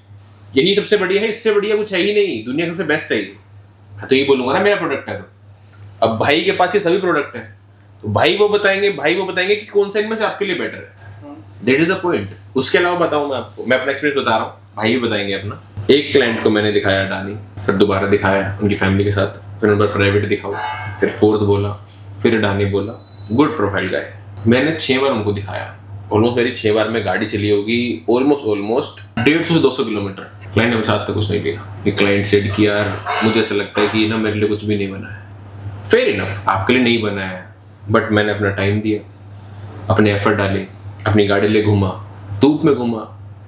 यही सबसे बढ़िया है, इससे बढ़िया कुछ है ही नहीं, दुनिया सबसे बेस्ट है ये। हाँ, तो ये बोलूंगा ना मेरा प्रोडक्ट है। तो अब भाई के पास ये सभी प्रोडक्ट है, तो भाई वो बताएंगे कि कौन सा इनमें से आपके लिए बेटर है। That is the point. उसके अलावा बताऊं मैं आपको, मैं अपना एक्सपीरियंस बता रहा हूँ, भाई भी बताएंगे अपना। एक क्लाइंट को मैंने दिखाया अडानी, फिर दोबारा दिखाया उनकी फैमिली के साथ, फिर उन पर प्राइवेट दिखाओ, फिर फोर्थ बोला, फिर अडानी बोला, गुड प्रोफाइल का है। मैंने 6 बार उनको दिखाया, ऑलमोस्ट मेरी 6 बार में गाड़ी चली होगी ऑलमोस्ट 150 से 200 किलोमीटर। क्लाइंट ने मुझे आज तक कुछ नहीं किया। ये क्लाइंट सेड कि यार मुझे ऐसा लगता है कि ना मेरे लिए कुछ भी नहीं बना है। फेयर इनफ, आपके लिए नहीं बना है, बट मैंने अपना टाइम दिया, अपने एफर्ट डाले, अपनी गाड़ी ले घूमा, धूप में घूमा,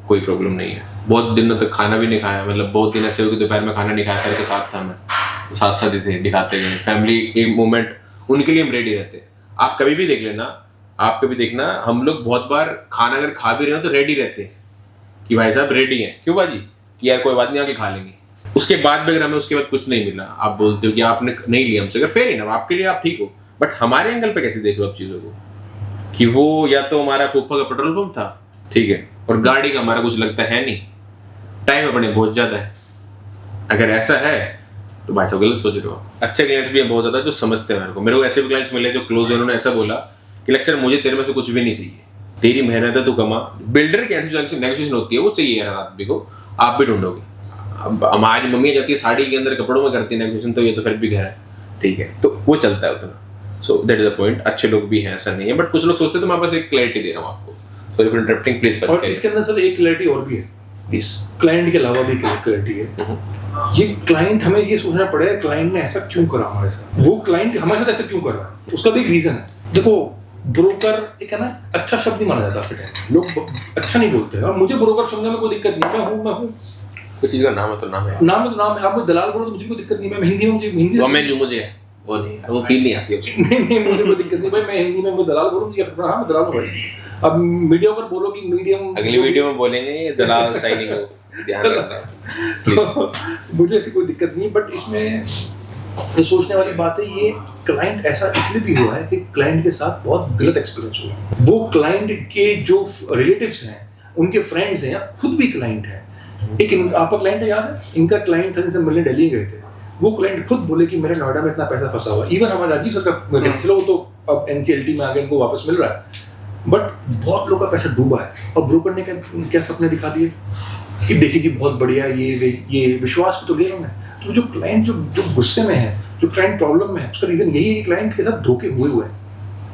कोई प्रॉब्लम नहीं है। बहुत दिनों तक खाना भी नहीं खाया, मतलब बहुत दिन ऐसे हो कि दोपहर में खाना नहीं खाया, सर के साथ था मैं, साथ साथ ही थे, दिखाते गए फैमिली के मोमेंट, उनके लिए हम रेडी रहते। आप कभी भी देख लेना, आप कभी देखना, हम लोग बहुत बार खाना अगर खा भी रहे हो तो रेडी रहते हैं कि भाई साहब रेडी हैं, क्यों बाजी, कि यार कोई बात नहीं, आके खा लेंगे। उसके बाद भी अगर हमें उसके बाद कुछ नहीं मिला, आप बोलते हो कि आपने नहीं लिया हमसे, अगर फेयर इनफ, आपके लिए आप ठीक हो। बट हमारे एंगल पे कैसे देख लो आप चीज़ों को, कि वो या तो हमारा फूफा का पेट्रोल पंप था, ठीक है, और गाड़ी का हमारा कुछ लगता है नहीं, टाइम अपने बहुत ज़्यादा है। अगर ऐसा है तो भाई साहब गलत सोच रहे हो। अच्छे क्लाइंट्स भी हैं बहुत ज़्यादा जो समझते हैं मेरे को ऐसे भी क्लाइंट्स मिले जो क्लोज है, उन्होंने ऐसा बोला कि लक्ष्य मुझे तेरे में से कुछ भी नहीं चाहिए, तेरी मेहनत है, तू कमा। बिल्डर के एंड से नेगोशिएशन होती है, वो चाहिए यार आदमी को, आप भी ढूंढोगे। अब हमारी मम्मी जाती है साड़ी के अंदर कपड़ों में करती है नेगोशिएशन, तो ये तो फिर भी घर है, ठीक है, तो वो चलता है उतना। So that is the point. अच्छे लोग भी हैं, ऐसा नहीं है, बट कुछ लोग सोचते हैं, तो मैं बस एक क्लैरिटी दे रहा हूँ आपको। Sorry for interrupting please.
और इसके अंदर सर एक क्लैरिटी और भी है,
प्लीज।
क्लाइंट के अलावा भी क्लैरिटी है। ये क्लाइंट, हमें ये सोचना पड़ेगा क्लाइंट ने ऐसा क्यों करा हमारे साथ, वो क्लाइंट हमारे साथ ऐसा क्यों कर रहा है, उसका भी एक रीजन है। देखो ब्रोकर एक है ना, अच्छा शब्द नहीं माना जाता उसके टाइम, लोग अच्छा नहीं बोलते हैं, और मुझे ब्रोकर सुनने में कोई दिक्कत नहीं, मैं हूँ
कुछ चीज़ का नाम है तो नाम है,
आप मुझे दलाल बोलो तो मुझे कोई दिक्कत नहीं, मैं हिंदी में, मुझे हिंदी
मुझे वो नहीं, वो फील नहीं आती है।
नहीं मुझे कोई दिक्कत नहीं भाई, मैं हिंदी में दलाल बोलूँ, मुझे हाँ मैं दलाल हूँ भाई। अब मीडिया पर बोलो कि मीडियम,
अगली वीडियो में बोलेंगे ये दलाल साइनिंग हो, ध्यान रखना।
मुझे ऐसी कोई दिक्कत नहीं, बट इसमें ये सोचने वाली बात है, ये क्लाइंट ऐसा इसलिए भी हुआ है कि क्लाइंट के साथ बहुत गलत एक्सपीरियंस हुआ। वो क्लाइंट के जो रिलेटिव्स हैं, उनके फ्रेंड्स हैं, खुद भी क्लाइंट है। एक आपका क्लाइंट है, याद है, इनका क्लाइंट था जिनसे मिलने दिल्ली गए थे, वो क्लाइंट खुद बोले कि मेरे नोएडा में इतना पैसा फंसा हुआ। इवन हमारे राजीव सर का, चलो वो तो अब NCLT में आगे इनको वापस मिल रहा है, बट बहुत लोग का पैसा डूबा है। और ब्रोकर ने क्या सपने दिखा दिए कि देखिए जी बहुत बढ़िया, ये विश्वास भी तो लिया उन्होंने। तो जो क्लाइंट जो गुस्से में है, जो क्लाइंट प्रॉब्लम में है, उसका रीजन यही है कि क्लाइंट के साथ धोखे हुए हैं।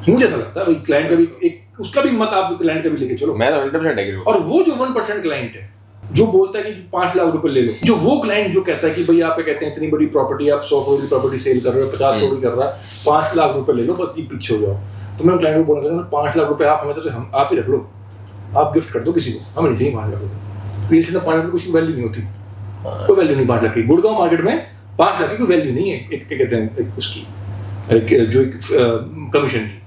मुझे ऐसा लगता है भाई, क्लाइंट का भी एक उसका भी मत आप क्लाइंट का भी लेके चलो।
मैं तो 100% एग्री हूं।
और वो जो 1% क्लाइंट है जो बोलता है कि 5 लाख रुपए ले लो, जो वो क्लाइंट जो कहता है कि भाई आप कहते हैं इतनी बड़ी प्रॉपर्टी, आप 100 करोड़ की प्रॉपर्टी सेल कर रहे हो, 50 करोड़ कर रहा है, 5 लाख रुपए ले लो, बस ये पीछे हो जाओ। तो मैं क्लाइंट को बोलना चाहता हूँ 5 लाख रुपए आप हमें तो आप ही रख लो, आप गिफ्ट कर दो किसी को, हमें नहीं चाहिए 5 लाख रुपए। रियल एस्टेट में 5 लाख कुछ की वैल्यू नहीं होती, कोई वैल्यू नहीं 5 लाख की। गुड़गांव मार्केट में 5 लाख की कोई वैल्यू नहीं है, एक क्या कहते हैं उसकी। जो एक कमीशन की,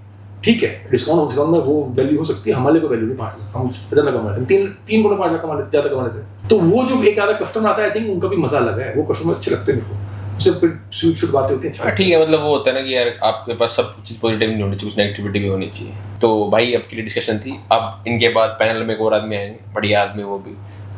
ठीक है डिस्काउंट में वो वैल्यू हो सकती है, हमारे को वैल्यू नहीं 5 लाख, हम ज़्यादा कमा लेते हैं, 3 गुना 5 लाख कमा लेते, ज़्यादा कमा लेते हैं। तो वो जो एक आधा कस्टमर आता है, आई थिंक उनका भी मजा अलग है, वो कस्टमर अच्छे लगते हैं मेरे को, उससे फिर स्वीट बातें होती हैं।
ठीक है, मतलब वो होता है ना कि यार आपके पास सब चीज़ पॉजिटिव नहीं होनी चाहिए, कुछ नेगेटिविटी भी होनी चाहिए। तो भाई अब के लिए डिस्कशन थी। अब इनके बाद पैनल में एक और आदमी आएंगे, बढ़िया आदमी वो भी,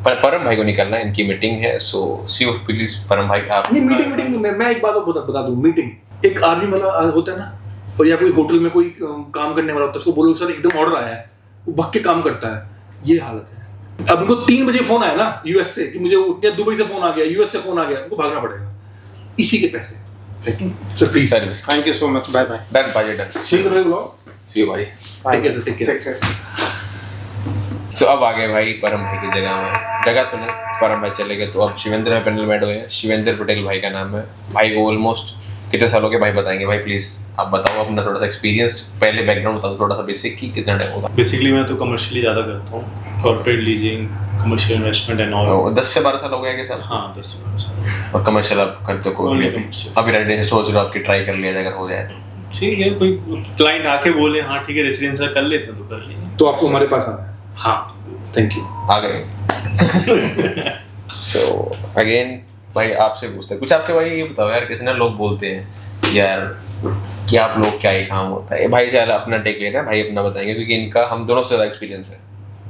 पर परम भाई को निकलना है, इनकी मीटिंग है। सो सी ऑफ प्लीज परम भाई आप।
नहीं मीटिंग मैं एक बात बता दूं, मीटिंग एक आर्मी वाला होता है ना, और या कोई होटल में कोई काम करने वाला होता है, उसको बोलो सर एकदम ऑर्डर आया है, वो भग के काम करता है, ये हालत है। अब उनको 3 बजे फोन आया ना यूएस से कि मुझे उठने, दुबई से फोन आ गया, यूएस से फोन आ गया, उनको भागना पड़ेगा, इसी के पैसे। Sir please,
thank you so much, bye bye.
Done भाई, done.
See you blog,
see you भाई,
टेक केयर।
तो अब आ गए भाई परम भाई की जगह में, जगह तो नहीं, परम भाई चले गए, तो अब शिवेंद्र भाई पैनल में ऐड हुए हैं। शिवेंद्र पटेल भाई का नाम है। भाई को ऑलमोस्ट कितने सालों के भाई बताएंगे भाई, प्लीज आप बताओ अपना थोड़ा सा एक्सपीरियंस, पहले बैकग्राउंड बताओ थोड़ा सा बेसिक की, कितना टाइम होगा।
बेसिकली मैं तो कमर्शियली ज़्यादा करता हूँ, corporate leasing, commercial investment and all.
10 से 12 साल हो गया क्या सर?
हाँ 10 से 12 साल।
और कमर्शियल आप करते हो?
Only commercial।
अभी रेंट से सोच रहे हो आपकी ट्राई कर लिया अगर हो जाए तो?
ठीक है, कोई क्लाइंट आके बोले हाँ ठीक है रेसिडेंशियल कर लेते हैं तो कर लेंगे।
तो आपको हमारे पास आना है।
हाँ
थैंक यू।
आ गए। सो अगेन भाई आपसे पूछते हैं कुछ, आपके भाई ये बताओ यार, किसी ना लोग बोलते हैं यार कि आप लोग क्या ही काम होता है। भाई चल अपना टेक लेना, भाई अपना बताएंगे, क्योंकि इनका हम दोनों से ज़्यादा एक्सपीरियंस है,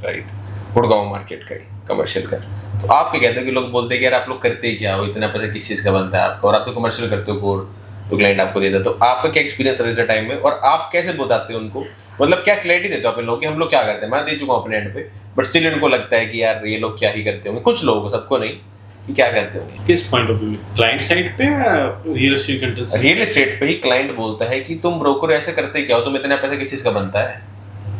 राइट, गुड़गांव मार्केट का ही, कमर्शियल का। तो आप क्या कहते हो कि लोग बोलते हैं कि यार आप लोग करते ही क्या हो, इतना पैसा किस चीज़ का बनता है आपका, और आप तो कमर्शियल करते हो, कोर तो क्लाइंट आपको देता है। तो आपका क्या एक्सपीरियंस रहता है टाइम में, और आप कैसे बताते हो उनको, मतलब क्या क्लैरिटी देते हो अपने लोग कि हम लोग क्या करते हैं? मैं दे चुका हूँ अपने एंड पे, बट स्टिल इनको लगता है कि यार ये लोग क्या ही करते होंगे, कुछ लोगों को, सबको नहीं, कि क्या करते होंगे।
किस point of view, client side पे या real estate contest?
Real estate पे ही क्लाइंट बोलता है कि तुम ब्रोकर ऐसे करते क्या हो, तुम इतना पैसा किस चीज़ का बनता है,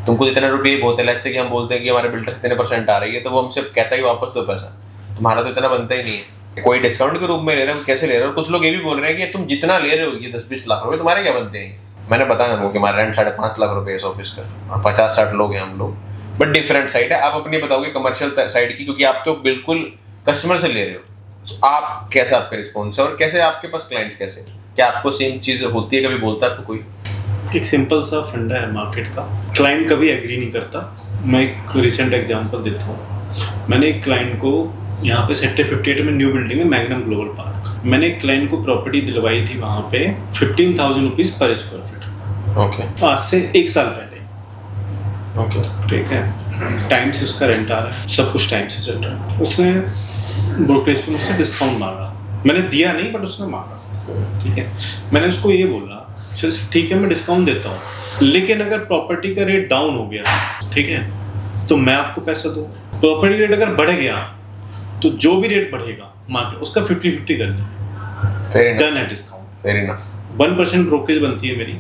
तुमको इतना रुपये बहुत है। लेट्स से कि हम बोलते हैं कि हमारे बिल्डर से इतने % आ रही है, तो वो हमसे कहता है कि वापस दो पैसा, तुम्हारा तो इतना बनता ही नहीं है, कोई डिस्काउंट के रूप में ले रहे हो, कैसे ले रहे हो। कुछ लोग ये भी बोल रहे हैं कि तुम जितना ले रहे हो ये 10-20 लाख रुपए, तुम्हारे क्या बनते हैं। मैंने बताया ना कि हमारा रेंट 5.5 लाख रुपए इस ऑफिस का, और 50-60 लोग हैं हम लोग, बट डिफरेंट साइड है। आप अपनी बताओगे कमर्शियल साइड की, क्योंकि आप तो बिल्कुल कस्टमर से ले रहे हो। तो आप कैसा, आपका रिस्पॉन्स है, और कैसे आपके पास क्लाइंट कैसे, क्या आपको सेम चीज़ होती है, कभी बोलता है आपको कोई?
एक सिंपल सा फंडा है मार्केट का, क्लाइंट कभी एग्री नहीं करता। मैं एक रिसेंट एग्जांपल देता हूँ। मैंने एक क्लाइंट को यहाँ पे सेक्टर 58 में न्यू बिल्डिंग है मैग्नम ग्लोबल पार्क, मैंने एक क्लाइंट को प्रॉपर्टी दिलवाई थी वहाँ पे 15,000 रुपीज़ पर स्क्वायर फीट।
ओके,
आज से 1 साल पहले।
ओके,
ठीक है, टाइम से उसका रेंट आ रहा है, सब कुछ टाइम से चल रहा है। उसने ब्रोकरेज पे मुझसे डिस्काउंट मांगा, मैंने दिया नहीं बट उसने मांगा। ठीक है, मैंने उसको ये बोला चल ठीक है मैं डिस्काउंट देता हूँ, लेकिन अगर प्रॉपर्टी का रेट डाउन हो गया, ठीक है, तो मैं आपको पैसा दूँ। प्रॉपर्टी रेट अगर बढ़ गया तो जो भी रेट बढ़ेगा मार्केट उसका 50-50 कर लें, डन है डिस्काउंट।
Fair enough.
1% ब्रोकरेज बनती है मेरी,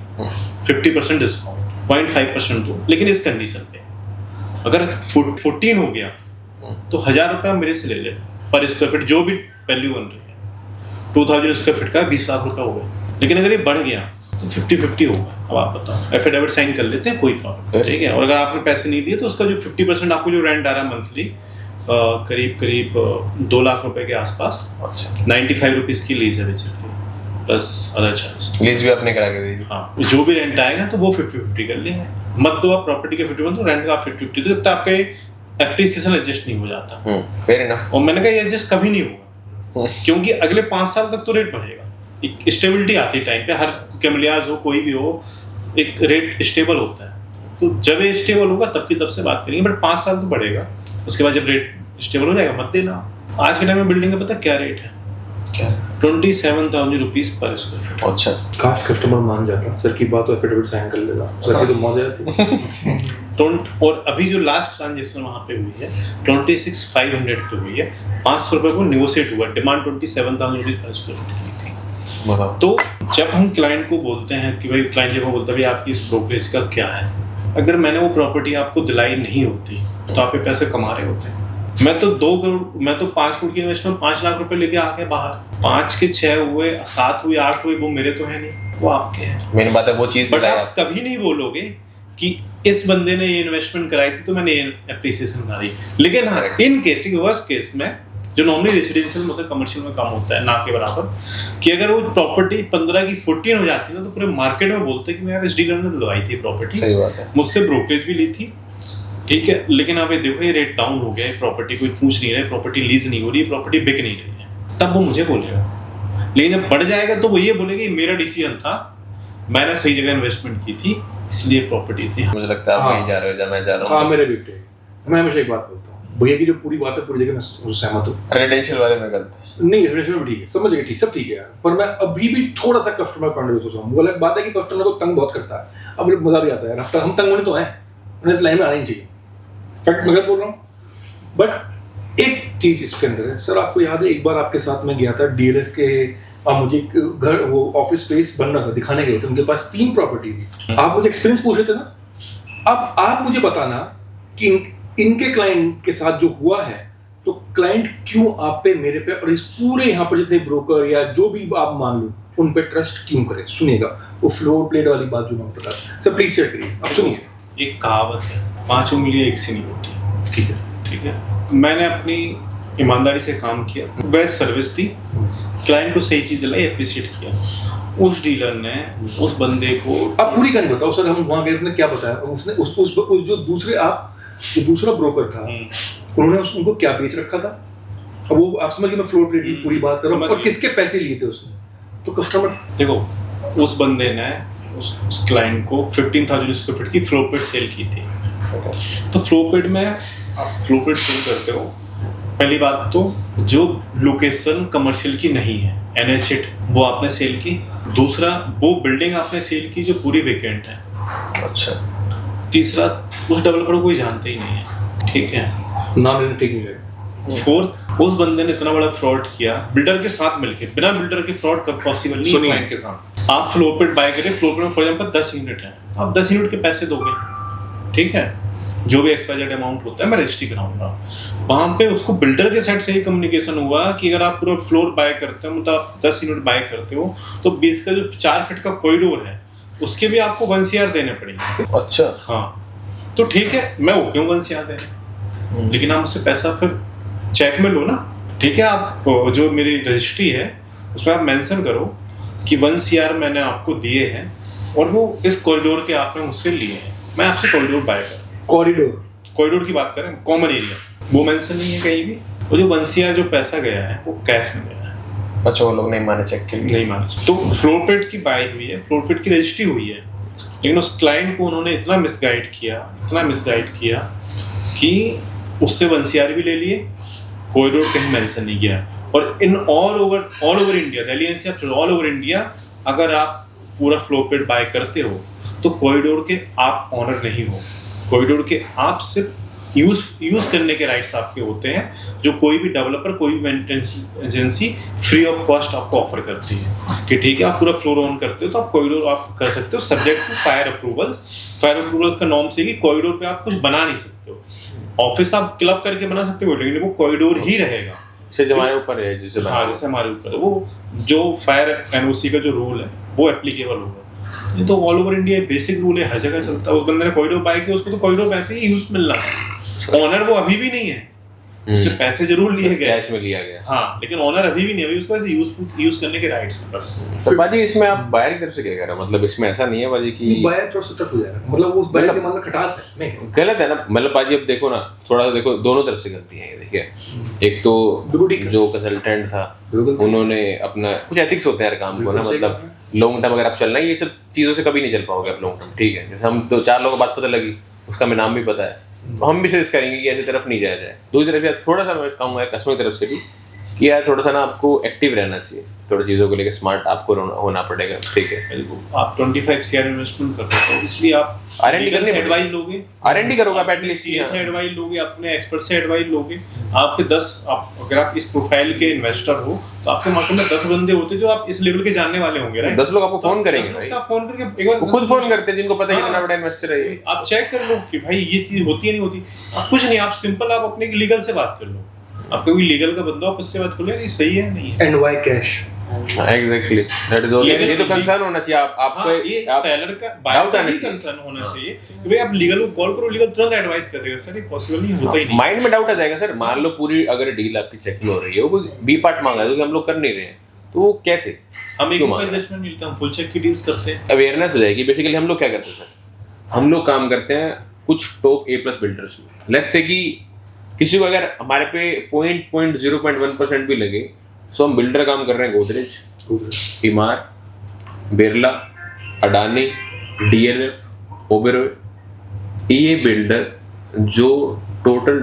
50% डिस्काउंट, 0.5% दो, लेकिन इस कंडीशन पे अगर 14 हो गया तो 1,000 रुपया मेरे से ले ले पर स्क्वायर फीट, जो भी वैल्यू बन रही है। 2,000 स्क्वायर फीट का 20 लाख रुपया हो गया, लेकिन अगर ये बढ़ गया तो 50-50 होगा। अब आप बताओ, एफिडेविट साइन कर लेते हैं, कोई प्रॉब्लम, ठीक है। और अगर आपने पैसे नहीं दिए तो उसका जो 50% आपको जो रेंट आ रहा है मंथली, करीब 2 लाख रुपए के आसपास, 95 रुपीज़ की लीज है basically, plus other charge.
Lease भी आपने करा के दी?
हाँ, जो भी रेंट आएगा तो वो 50-50 कर लेंगे, मत दो आप प्रॉपर्टी के 50% तो रेंट का 50-50, तो जब तक आपका एप्रिसिएशन एडजस्ट नहीं हो जाता।
Fair enough.
और मैंने कहा ये एडजस्ट कभी नहीं होगा, क्योंकि अगले 5 साल तक तो रेट बढ़ेगा, एक स्टेबिलिटी आती है टाइम पे, हर कैमलियाज हो कोई भी हो, एक रेट स्टेबल होता है। तो जब ये स्टेबल होगा तब की तब से बात करेंगे, बट 5 साल तो बढ़ेगा, उसके बाद जब रेट स्टेबल हो जाएगा मत देना। आज के टाइम में बिल्डिंग का पता क्या रेट है?
क्या?
27,000 रुपीज़ पर स्क्वायर फीट।
अच्छा,
काश कस्टमर मान जाता, सर की बात तो एफिडेविट साइन कर लेता, सर की तो मौज आती।
और अभी जो लास्ट ट्रांजेक्शन वहाँ पे हुई है 26,500 पे हुई है, 500 रुपये को निगोशिएट हुआ, डिमांड 27,000 रुपीज़ पर स्क्वायर फीट की थी। तो जब हम क्लाइंट को बोलते हैं कि भाई, क्लाइंट जब बोलता है भाई आपकी इस ब्रोकरेज का क्या है, अगर मैंने वो प्रॉपर्टी आपको दिलाई नहीं होती तो आप ये पैसे कमा रहे होते हैं। मैं तो 2 करोड़, मैं तो 5 करोड़ की इन्वेस्टमेंट 5 लाख रुपए लेके आके बाहर, 5 के 6 हुए, 7 हुए, 8 हुए, वो मेरे तो है नहीं, वो आपके हैं।
मेरी बात है, वो चीज
बट आप कभी नहीं बोलोगे कि इस बंदे ने ये इन्वेस्टमेंट कराई थी तो मैंने ये एप्रिसिएशन कराई। लेकिन हाँ, इन केस, वर्स्ट केस में जो नॉर्मली रेसिडेंशियल में होता है, कमर्शियल में कम होता है, ना के बराबर। कि अगर वो प्रॉपर्टी 15 की 14 हो जाती है ना, तो पूरे मार्केट में बोलते हैं कि यार इस डीलर ने दिलवाई थी प्रॉपर्टी,
सही बात है,
मुझसे ब्रोकरेज भी ली थी, ठीक है, लेकिन अब ये देखो ये रेट डाउन हो गया है, प्रॉपर्टी कोई पूछ नहीं रहा है, प्रॉपर्टी लीज नहीं हो रही है, प्रॉपर्टी बिक नहीं रही है, तब वो मुझे बोलेगा। लेकिन जब बढ़ जाएगा तो वो ये बोलेगा ये मेरा डिसीजन था, मैंने सही जगह इन्वेस्टमेंट की थी, इसलिए प्रॉपर्टी थी।
मुझे लगता है आप वहीं जा रहे हो जहाँ मैं जा रहा
हाँ
हूँ।
मेरे बेटे, मैं हमेशा एक बात बोलता हूँ, भैया की जो पूरी बात है पूरी जगह मैं उससे सहमत हूँ।
रेजिडेंशियल वाले में गलत है।
नहीं रेजिडेंशियल में ठीक है, समझ गए, ठीक, सब ठीक है यार, पर मैं अभी भी थोड़ा सा कस्टमर पॉइंट ऑफ व्यू सोच रहा हूँ। वो अलग बात है कि कस्टमर को तंग बहुत करता है, अब मुझे मजा भी आता है यार, हम तंग होने तो हैं, उन्हें इस लाइन में आना ही चाहिए, फैक्ट मैं गलत बोल रहा हूँ। बट एक चीज इसके अंदर है सर, आपको याद है एक बार आपके साथ में गया था डीएलएफ के, मुझे घर वो ऑफिस स्पेस बन रहा था, दिखाने गए थे, उनके पास 3 प्रॉपर्टी थी, आप मुझे एक्सपीरियंस पूछ रहे थे ना, अब आप मुझे बताना कि इनके क्लाइंट के साथ जो हुआ है, तो क्लाइंट क्यों आप पे, मेरे पे और इस पूरे यहाँ पर जितने ब्रोकर या जो भी आप मान लो उन पे ट्रस्ट क्यों करे। सुनिएगा वो फ्लोर प्लेट वाली बात जो मैं बता रहा हूँ, सर प्लीज शेयर करिए, आप सुनिए।
एक कहावत है, 5 उंगलियां एक से नहीं होती,
ठीक है,
ठीक है। मैंने अपनी ईमानदारी से काम किया, बेस्ट सर्विस दी, क्लाइंट को सही चीज दिलाई, अप्रिशिएट किया। उस डीलर ने उस बंदे को,
आप पूरी कहानी बताओ सर, हम वहाँ गए उसने क्या बताया, उसने उस जो दूसरे आप जो दूसरा ब्रोकर था उन्होंने उनको क्या बेच रखा था, अब वो आप समझ गए, मैं फ्लोर प्लेट की पूरी बात कर रहा हूँ, और किसके पैसे लिए थे उसने, तो कस्टमर
देखो उस बंदे ने उस क्लाइंट को 15,000 स्क्वायर फीट की फ्लोर प्लेट सेल की थी। तो फ्लोर प्लेट में आप फ्लोर प्लेट सेल करते हो, पहली बात तो जो लोकेशन कमर्शियल की नहीं है, NH8 वो आपने सेल की, दूसरा वो बिल्डिंग आपने सेल की जो पूरी वेकेंट है,
अच्छा,
तीसरा उस डेवलपर को कोई जानते ही नहीं है, ठीक है,
नाम लेने ठीक है,
फोर्थ उस बंदे ने इतना बड़ा फ्रॉड किया बिल्डर के साथ मिलके, बिना बिल्डर के फ्रॉड कब पॉसिबल नहीं है क्लाइंट के साथ। आप फ्लोर प्लेट बाय करें, फ्लोर प्लेट में फॉर एग्जांपल 10 यूनिट है, आप 10 यूनिट के पैसे दोगे, ठीक है, जो भी एक्सपायर्ड अमाउंट होता है मैं रजिस्ट्री कराऊंगा। वहां पे उसको बिल्डर के साइड से ही कम्युनिकेशन हुआ कि अगर आप पूरा फ्लोर बाय करते हो, मतलब आप 10 यूनिट बाय करते हो, तो 20 का जो 4 फीट का कॉरिडोर है उसके भी आपको 1 CR देने पड़ेंगे।
अच्छा,
हाँ तो ठीक है, मैं ओके हूँ 1 CR देने, लेकिन आप उससे पैसा फिर चेक में लो ना, ठीक है। आप जो मेरी रजिस्ट्री है उसमें आप मेंशन करो कि 1 CR मैंने आपको दिए हैं और वो इस कॉरिडोर के आपने मुझसे लिए हैं, मैं आपसे कॉरिडोर बाय कर, कॉरिडोर की बात करें, कॉमन एरिया, वो मेंशन नहीं है कहीं भी। और जो 1 CR जो पैसा गया है वो कैश में गया है।
अच्छा, वो लोग नहीं माने चेक के लिए,
नहीं माने। तो फ्लोर प्लेट की बाय हुई है, फ्लोर प्लेट की रजिस्ट्री हुई है, लेकिन उस क्लाइंट को उन्होंने इतना मिसगाइड किया कि उससे 1 CR भी ले लिए, कॉरिडोर कहीं मेंशन नहीं किया। और in all over India, Delhi NCR all over India, अगर आप पूरा फ्लोर प्लेट बाय करते हो तो कॉरिडोर के आप ऑनर नहीं हो, कॉरिडोर के आप सिर्फ यूज करने के राइट्स आपके होते हैं, जो कोई भी डेवलपर, कोई भी maintenance agency free of cost आपको ऑफर करती है कि ठीक है आप पूरा फ्लोर ऑन करते हो तो आप कॉरिडोर आप कर सकते हो, subject to fire approvals. Fire approval का नॉर्म से कि कॉरिडोर पे आप कुछ बना नहीं सकते हो, ऑफिस आप क्लब करके बना सकते हो लेकिन वो कॉरिडोर ही रहेगा।
जैसे हमारे ऊपर है, जैसे
हाँ, जैसे हमारे ऊपर है, वो जो फायर एनओसी का जो रूल है वो एप्लीकेबल होगा। ये तो all over India basic rule है, हर जगह चलता है। उस बंदे ने कॉरिडोर बाय किया, उसको तो कॉरिडोर वैसे ही यूज मिल रहा है, ऑनर वो अभी भी नहीं है, उससे पैसे जरूर लिए गए,
कैश में लिया गया,
हाँ, लेकिन ऑनर अभी भी नहीं, अभी उसको यूज करने के राइट्स हैं बस।
तो बाजी इसमें आप बायर की तरफ से क्या कह रहे हो? मतलब इसमें ऐसा नहीं है बाजी की
बायर थोड़ा सतर्क हो जाएगा, मतलब उस बायर के मन में खटास है, नहीं
गलत है ना, मतलब बाजी अब देखो ना, थोड़ा सा देखो, दोनों तरफ से गलतियां हैं। देखिए, एक तो जो कंसल्टेंट था उन्होंने अपना कुछ एथिक्स होते हैं हर काम को ना, मतलब लॉन्ग टर्म अगर आप चलना है, ये सब चीज़ों से कभी नहीं चल पाओगे आप लॉन्ग टर्म, ठीक है। जैसे हम 2-4 लोगों को बात पता लगी, उसका मैं नाम भी पता है, तो हम भी सजेस्ट करेंगे कि ऐसी तरफ नहीं जाया जाए। दूसरी तरफ यार थोड़ा सा मैं कहूँगा कस्टमर की तरफ से भी कि यार थोड़ा सा ना आपको एक्टिव रहना चाहिए, थोड़ी चीज़ों को लेकर स्मार्ट आपको होना पड़ेगा, ठीक है।
आप 25 CR इन्वेस्टमेंट कर रहे हो, इसलिए आप
R&D करने
एडवाइस लोगे,
R&D करोगे आप एटलीस्ट,
से एडवाइस लोगे, अपने एक्सपर्ट से एडवाइस लोगे। आपके 10 अगर आप इस प्रोफाइल के इन्वेस्टर हो तो आपके मार्केट में 10 बंदे होते जो आप इस लेवल के जानने वाले होंगे, राइट।
10 लोग आपको फोन करेंगे भाई,
आप फोन करके एक बार
खुद फोन करते हैं जिनको पता है कितना बड़ा इन्वेस्टर है ये।
आप चेक कर लो कि भाई ये चीज होती है नहीं होती। आप कुछ नहीं, आप सिंपल आप अपने लीगल से बात कर लो, आपका कोई लीगल का बंदा, आप उससे बात कर लो, यार ये सही है नहीं है।
And why cash,
exactly that is also, ये तो कंसर्न होना चाहिए आपको,
हाँ, ये सेलर का
डाउट आना
भी
चाहिए,
कंसर्न होना चाहिए कि भाई आप लीगल को कॉल करो, लीगल तुरंत एडवाइस कर देगा। सर ये पॉसिबल नहीं होता ही नहीं।
माइंड में डाउट आ जाएगा सर। मान लो पूरी अगर डील आपकी चेक में हो रही है, वो कोई बी पार्ट मांगा है जो कि हम लोग कर नहीं रहे हैं, तो वो कैसे
हम एक
क्यों मांग रहे हैं?
एडजस्टमेंट मिलता है, हम फुल चेक की डील्स करते हैं।
अवेयरनेस हो जाएगी। बेसिकली हम लोग क्या करते हैं सर, हम लोग काम करते हैं कुछ टॉप A+ बिल्डर्स में। लेट्स से कि किसी को अगर हमारे पे 0.1% भी लगे, सो हम बिल्डर काम कर रहे हैं गोदरेज, इमार, बिरला, अडानी, DLF, ओबेरॉय, ये बिल्डर जो टोटल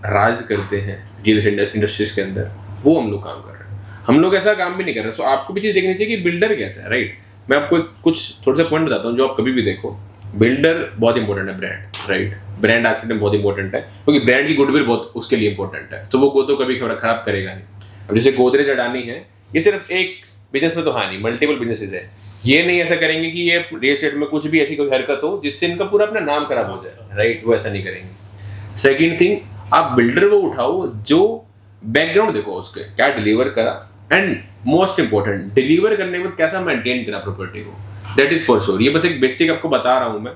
राज करते हैं रियल एस्टेट इंडस्ट्रीज के अंदर, वो हम लोग काम कर रहे हैं। हम लोग ऐसा काम भी नहीं कर रहे। सो आपको भी चीज़ देखनी चाहिए कि बिल्डर कैसा है, राइट। मैं आपको कुछ थोड़ा सा पॉइंट बताता हूँ जो आप कभी भी देखो। बिल्डर बहुत इंपॉर्टेंट है, ब्रांड, राइट। ब्रांड आज के टाइम बहुत इंपॉर्टेंट है, क्योंकि ब्रांड की गुडविल बहुत उसके लिए इंपॉर्टेंट है, तो वो तो कभी खराब करेगा नहीं। अब जैसे गोदरेज, अडानी है, ये सिर्फ एक बिजनेस में तो हाँ नहीं, मल्टीपल बिजनेसेस है। ये नहीं ऐसा करेंगे कि ये रियल एस्टेट में कुछ भी ऐसी कोई हरकत हो जिससे इनका पूरा अपना नाम खराब हो जाए, राइट। वो ऐसा नहीं करेंगे। सेकंड थिंग, आप बिल्डर वो उठाओ जो बैकग्राउंड देखो उसके क्या डिलीवर करा, एंड मोस्ट इंपॉर्टेंट डिलीवर करने के बाद कैसा मेंटेन करा प्रॉपर्टी को, दैट इज फॉर श्योर। ये बस एक बेसिक आपको बता रहा हूँ मैं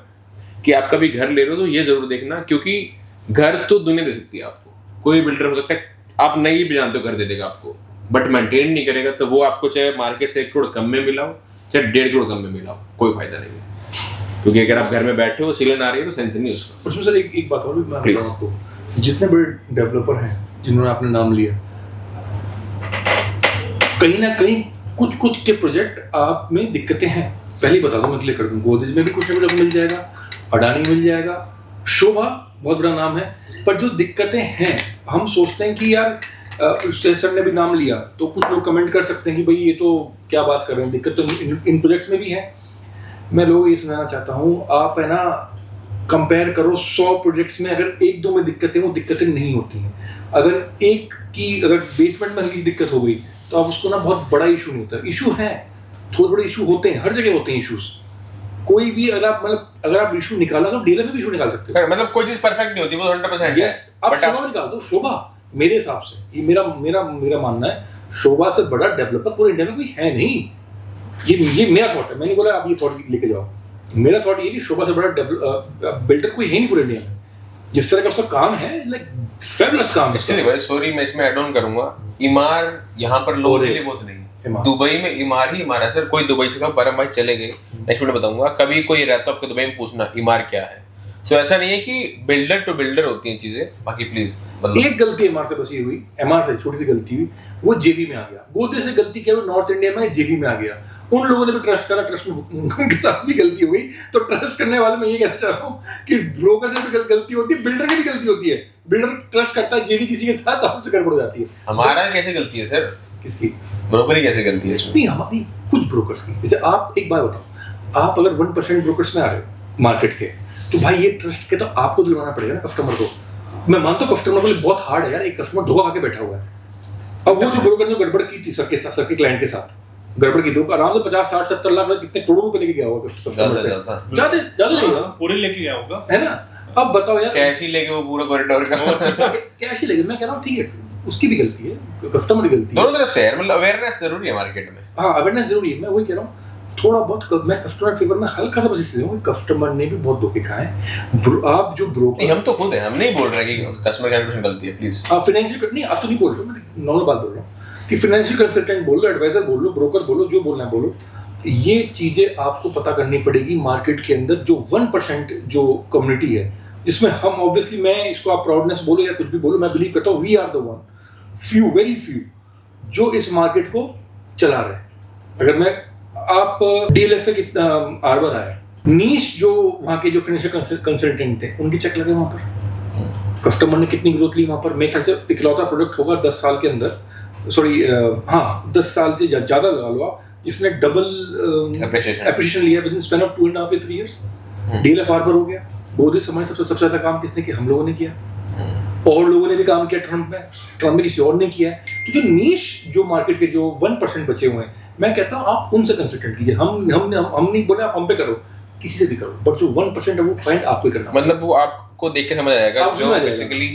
कि आप कभी घर ले रहे हो तो ये जरूर देखना, क्योंकि घर तो दुनिया दे सकती है आपको, कोई बिल्डर हो सकता है आप नहीं भी जानते हो घर दे देगा आपको, बट मेंटेन नहीं करेगा तो वो आपको चाहे मार्केट से 1 करोड़ कम में मिलाओ चाहे 1.5 करोड़ कम में मिलाओ, कोई फायदा नहीं है। क्योंकि अगर आप घर में बैठे हो, सीलन आ रही है तो सेंस नहीं उसका।
उसमें सर एक बात और भी मैं बताऊं आपको, जितने बड़े डेवलपर हैं जिन्होंने आपने नाम लिया, कहीं ना कहीं कुछ के प्रोजेक्ट आप में दिक्कतें हैं। पहले ही बता दूं, मैं क्लियर कर दूं, गोदरेज में भी कुछ ना कुछ मिल जाएगा, अडानी मिल जाएगा, शोभा बहुत बड़ा नाम है, पर जो दिक्कतें हैं हम सोचते हैं कि यार सर ने भी नाम लिया तो कुछ लोग कमेंट कर सकते हैं कि भाई ये तो क्या बात कर रहे हैं, दिक्कत तो इन प्रोजेक्ट्स में भी है। मैं लोगों को ये समझाना चाहता हूँ, आप है ना कंपेयर करो 100 प्रोजेक्ट्स में, अगर 1-2 में दिक्कतें, वो दिक्कतें नहीं होती हैं। अगर बेसमेंट में हल्की दिक्कत हो गई तो आप उसको ना बहुत बड़ा इशू नहीं होता। इशू है, थोड़े इशू होते हैं, हर जगह होते हैं इशूज। कोई भी अगर आप इशू निकाला तो डीलर से भी इशू निकाल सकते हो।
मतलब कोई चीज परफेक्ट नहीं होती, वो 100% है।
आप शोभा निकाल दो, शोभा मेरे हिसाब से, ये मेरा मानना है, शोभा से बड़ा डेवलपर पूरे इंडिया में कोई है नहीं। ये मेरा थॉट है, मैं नहीं बोला आप ये थॉट लेके जाओ। मेरा थॉट ये कि शोभा से बड़ा बिल्डर कोई है नहीं पूरे इंडिया में, जिस तरह का उसका काम है, लाइक फेबुलस काम है।
सॉरी मैं इसमें ऐड ऑन करूंगा, इमार यहाँ पर लोगों के लिए बहुत नहीं, दुबई में इमार ही इमार है सर। कोई दुबई से कहा परम भाई चले गए, नेक्स्ट वीडियो बताऊंगा, कभी कोई रहता आपको दुबई में पूछना इमार क्या है। सो ऐसा नहीं है कि बिल्डर टू बिल्डर होती हैं चीजें। बाकी प्लीज
एक गलती एमआर से बसी हुई, एमआर से छोटी सी गलती हुई, वो जेवी में आ गया। गोदरेज से गलती क्या, वो नॉर्थ इंडिया में जेवी में आ गया। उन लोगों ने भी ट्रस्ट करा, ट्रस्ट में उनके साथ भी गलती हो गई। तो ट्रस्ट करने वाले मैं ये कहना चाह रहा हूँ कि ब्रोकर से भी गलती होती है, बिल्डर की भी गलती होती है। बिल्डर ट्रस्ट करता है जेवी किसी के साथ, तो गड़बड़ हो जाती है।
हमारा कैसे गलती है सर?
किसकी?
ब्रोकरी कैसे गलती है इसमें?
नहीं, हमारी कुछ ब्रोकर्स की। जैसे आप एक बात बताओ, आप अगर 1% ब्रोकर्स में आ रहे हो मार्केट के, तो भाई ये ट्रस्ट के तो आपको दिलवाना पड़ेगा ना कस्टमर को। मैं मानता हूँ कस्टमर के लिए बहुत हार्ड है यार, एक कस्टमर धोखा खा के बैठा हुआ है। अब वो जो ब्रोकर ने गड़बड़ की थी सर के क्लाइंट के साथ, गड़बड़ की थी, आराम से 50, 60, 70 लाख कितने करोड़ों रुपए लेके गया होगा कस्टमर से। ज्यादा नहीं
पूरे लेके गया होगा,
है ना। अब बताओ यार,
कैश ही लेके वो पूरा कॉरिडोर का
कैश ही लेके, मैं कह रहा हूँ ठीक है, उसकी भी गलती है, कस्टमर की गलती है,
दोनों तरफ से है। मतलब अवेयरनेस जरूरी है मार्केट में।
हाँ, अवेयरनेस जरूरी है। मैं वही कह रहा हूँ, थोड़ा बहुत मैं कस्टमर फेवर में हल्का सा बस इसलिए हूँ, कस्टमर ने भी बहुत धोखे खाए। आप जो ब्रोकर,
हम तो खुद है, हम नहीं बोल रहे कि कस्टमर की गलती है, प्लीज।
फाइनेंशियल नहीं, आप तो नहीं बोल रहे हो, मैं नॉर्मल बात बोल रहा हूँ कि फाइनेंशियल कंसल्टेंट बोल लो, एडवाइजर बोल लो, ब्रोकर बोलो, जो बोलना है बोलो। ये चीजें आपको पता करनी पड़ेगी मार्केट के अंदर। जो 1% जो कम्युनिटी है, जिसमें हम ऑब्वियसली, मैं इसको आप प्राउडनेस बोलो या कुछ भी बोलो, मैं बिलीव करता हूँ we are the one, few, very few जो इस मार्केट को चला रहे हैं। अगर मैं आप DLF कितना आर्बर आया, नीश जो वहाँ के जो फाइनेंशियल कंसल्टेंट थे, उनके चेक लगे वहाँ पर, कस्टमर ने कितनी ग्रोथ ली वहाँ पर। मेरे ख्याल से इकलौता प्रोडक्ट होगा 10 साल के अंदर, सॉरी हाँ 10 साल से ज़्यादा लगा लो आप, जिसने डबल एप्रिसिएशन लिया विद इन स्पैन ऑफ 2.5 या 3 years। DLF आर्बर हो गया। गोदरेज हमारे सबसे ज़्यादा काम किसने किया? हम लोगों ने किया, और लोगों ने भी काम किया ट्रम्प में किसी और ने किया है। तो जो नीश जो मार्केट के जो 1% बचे हुए हैं, मैं कहता हूँ आप उनसे कंसल्टेंट कीजिए। हम नहीं बोले आप हम पे करो, किसी से भी करो, बट जो 1% है वो फाइंड आपको करना।
मतलब वो आपको देख के समझ आएगा, जो बेसिकली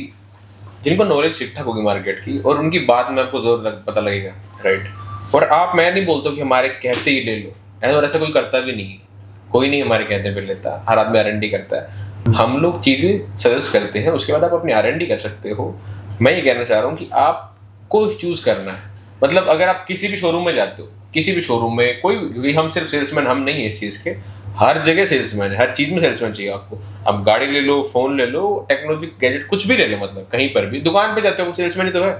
जिनको नॉलेज ठीक ठाक होगी मार्केट की, और उनकी बात में आपको जोर पता लगेगा, राइट। और मैं नहीं बोलता कि हमारे कहते ही ले लो, ऐसा कोई करता भी नहीं, कोई नहीं हमारे कहते पे लेता, हर आदमी R&D करता है। हम लोग चीजें सजेस्ट करते हैं, उसके बाद आप अपनी R&D कर सकते हो। मैं ये कहना चाह रहा हूँ कि आपको चूज करना है। मतलब अगर आप किसी भी शोरूम में जाते हो, किसी भी शोरूम में कोई, हम सिर्फ सेल्समैन हम नहीं है इस चीज के, हर जगह सेल्समैन है, हर चीज में सेल्समैन चाहिए आपको। आप गाड़ी ले लो, फोन ले लो, टेक्नोलॉजी गैजेट कुछ भी ले लो, मतलब कहीं पर भी दुकान पे जाते हो सेल्समैन ही तो है।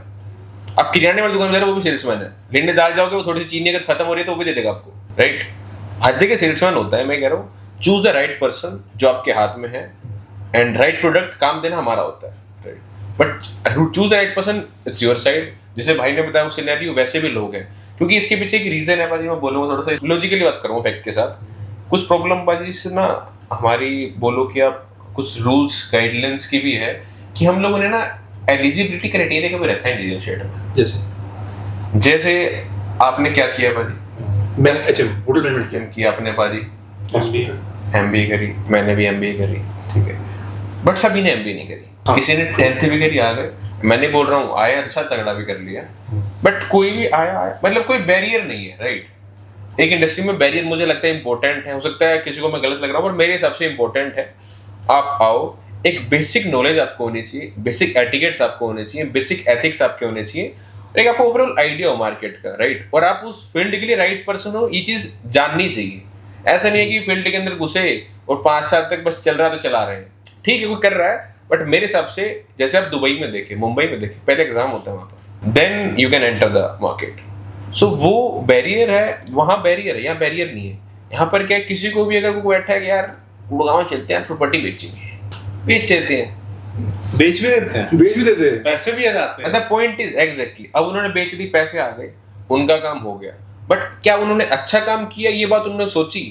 आप किराने वाली दुकान में जा रहे हो, वो भी सेल्समैन है। लेने दाल जाओगे, वो थोड़ी सी चीनी अगर खत्म हो रही है तो वो भी दे देगा आपको, राइट। हर जगह सेल्समैन होता है। मैं कह रहा हूँ चूज द राइट पर्सन जो आपके हाथ में है, एंड राइट प्रोडक्ट काम देना हमारा होता है, right. But choose the right person, it's your side. जैसे भाई ने बताया उस सिनेरियो, वैसे भी लोग हैं, क्योंकि इसके पीछे एक रीजन है भाजी। मैं बोलूँगा थोड़ा सा लॉजिकली बात करूँगा फैक्ट के साथ। कुछ प्रॉब्लम भाजी से ना हमारी, बोलो कि आप कुछ रूल्स गाइडलाइंस की भी है कि हम लोगों ने ना एलिजिबिलिटी क्राइटेरिया कभी रखा है इंडियन स्टेट में। जैसे आपने क्या किया भाजी?
मैंने होटल मैनेजमेंट
किया आपने भाजी, MBA करी, मैंने भी MBA करी, ठीक है। बट सभी ने MBA नहीं करी,
हाँ,
किसी ने 10th भी करी, आ गए। मैं नहीं बोल रहा हूँ आया अच्छा तगड़ा भी कर लिया, बट कोई भी आया मतलब कोई बैरियर नहीं है, राइट। एक इंडस्ट्री में बैरियर मुझे लगता है इंपॉर्टेंट है। हो सकता है किसी को मैं गलत लग रहा हूँ, पर मेरे हिसाब से इंपॉर्टेंट है। आप आओ, एक बेसिक नॉलेज आपको होनी चाहिए, बेसिक एटिकेट्स आपको होने चाहिए, बेसिक एथिक्स आपके होने चाहिए, एक आपको ओवरऑल आइडिया हो मार्केट का, राइट। और आप उस फील्ड के लिए राइट पर्सन हो, ये चीज जाननी चाहिए। ऐसा नहीं है कि फील्ड के अंदर घुसे और 5 साल तक बस चल रहा है तो चला रहे हैं, ठीक है कोई कर रहा है, बट मेरे हिसाब से जैसे आप दुबई में देखे, मुंबई में देखे, पहले एग्जाम होता है वहां पर, then you can enter the market. So वो बैरियर है, वहां बैरियर है, यहाँ बैरियर नहीं है। यहाँ पर क्या, किसी को भी अगर कोई बैठा है कि यार गुड़गांव चलते हैं प्रॉपर्टी बेचेंगे, बेच देते हैं,
बेच भी देते हैं, पैसे भी आ जाते हैं।
द पॉइंट इज एग्जैक्टली, अब उन्होंने बेच दी, पैसे आ गए, उनका काम हो गया। बट क्या उन्होंने अच्छा काम किया, ये बात उन्होंने सोची?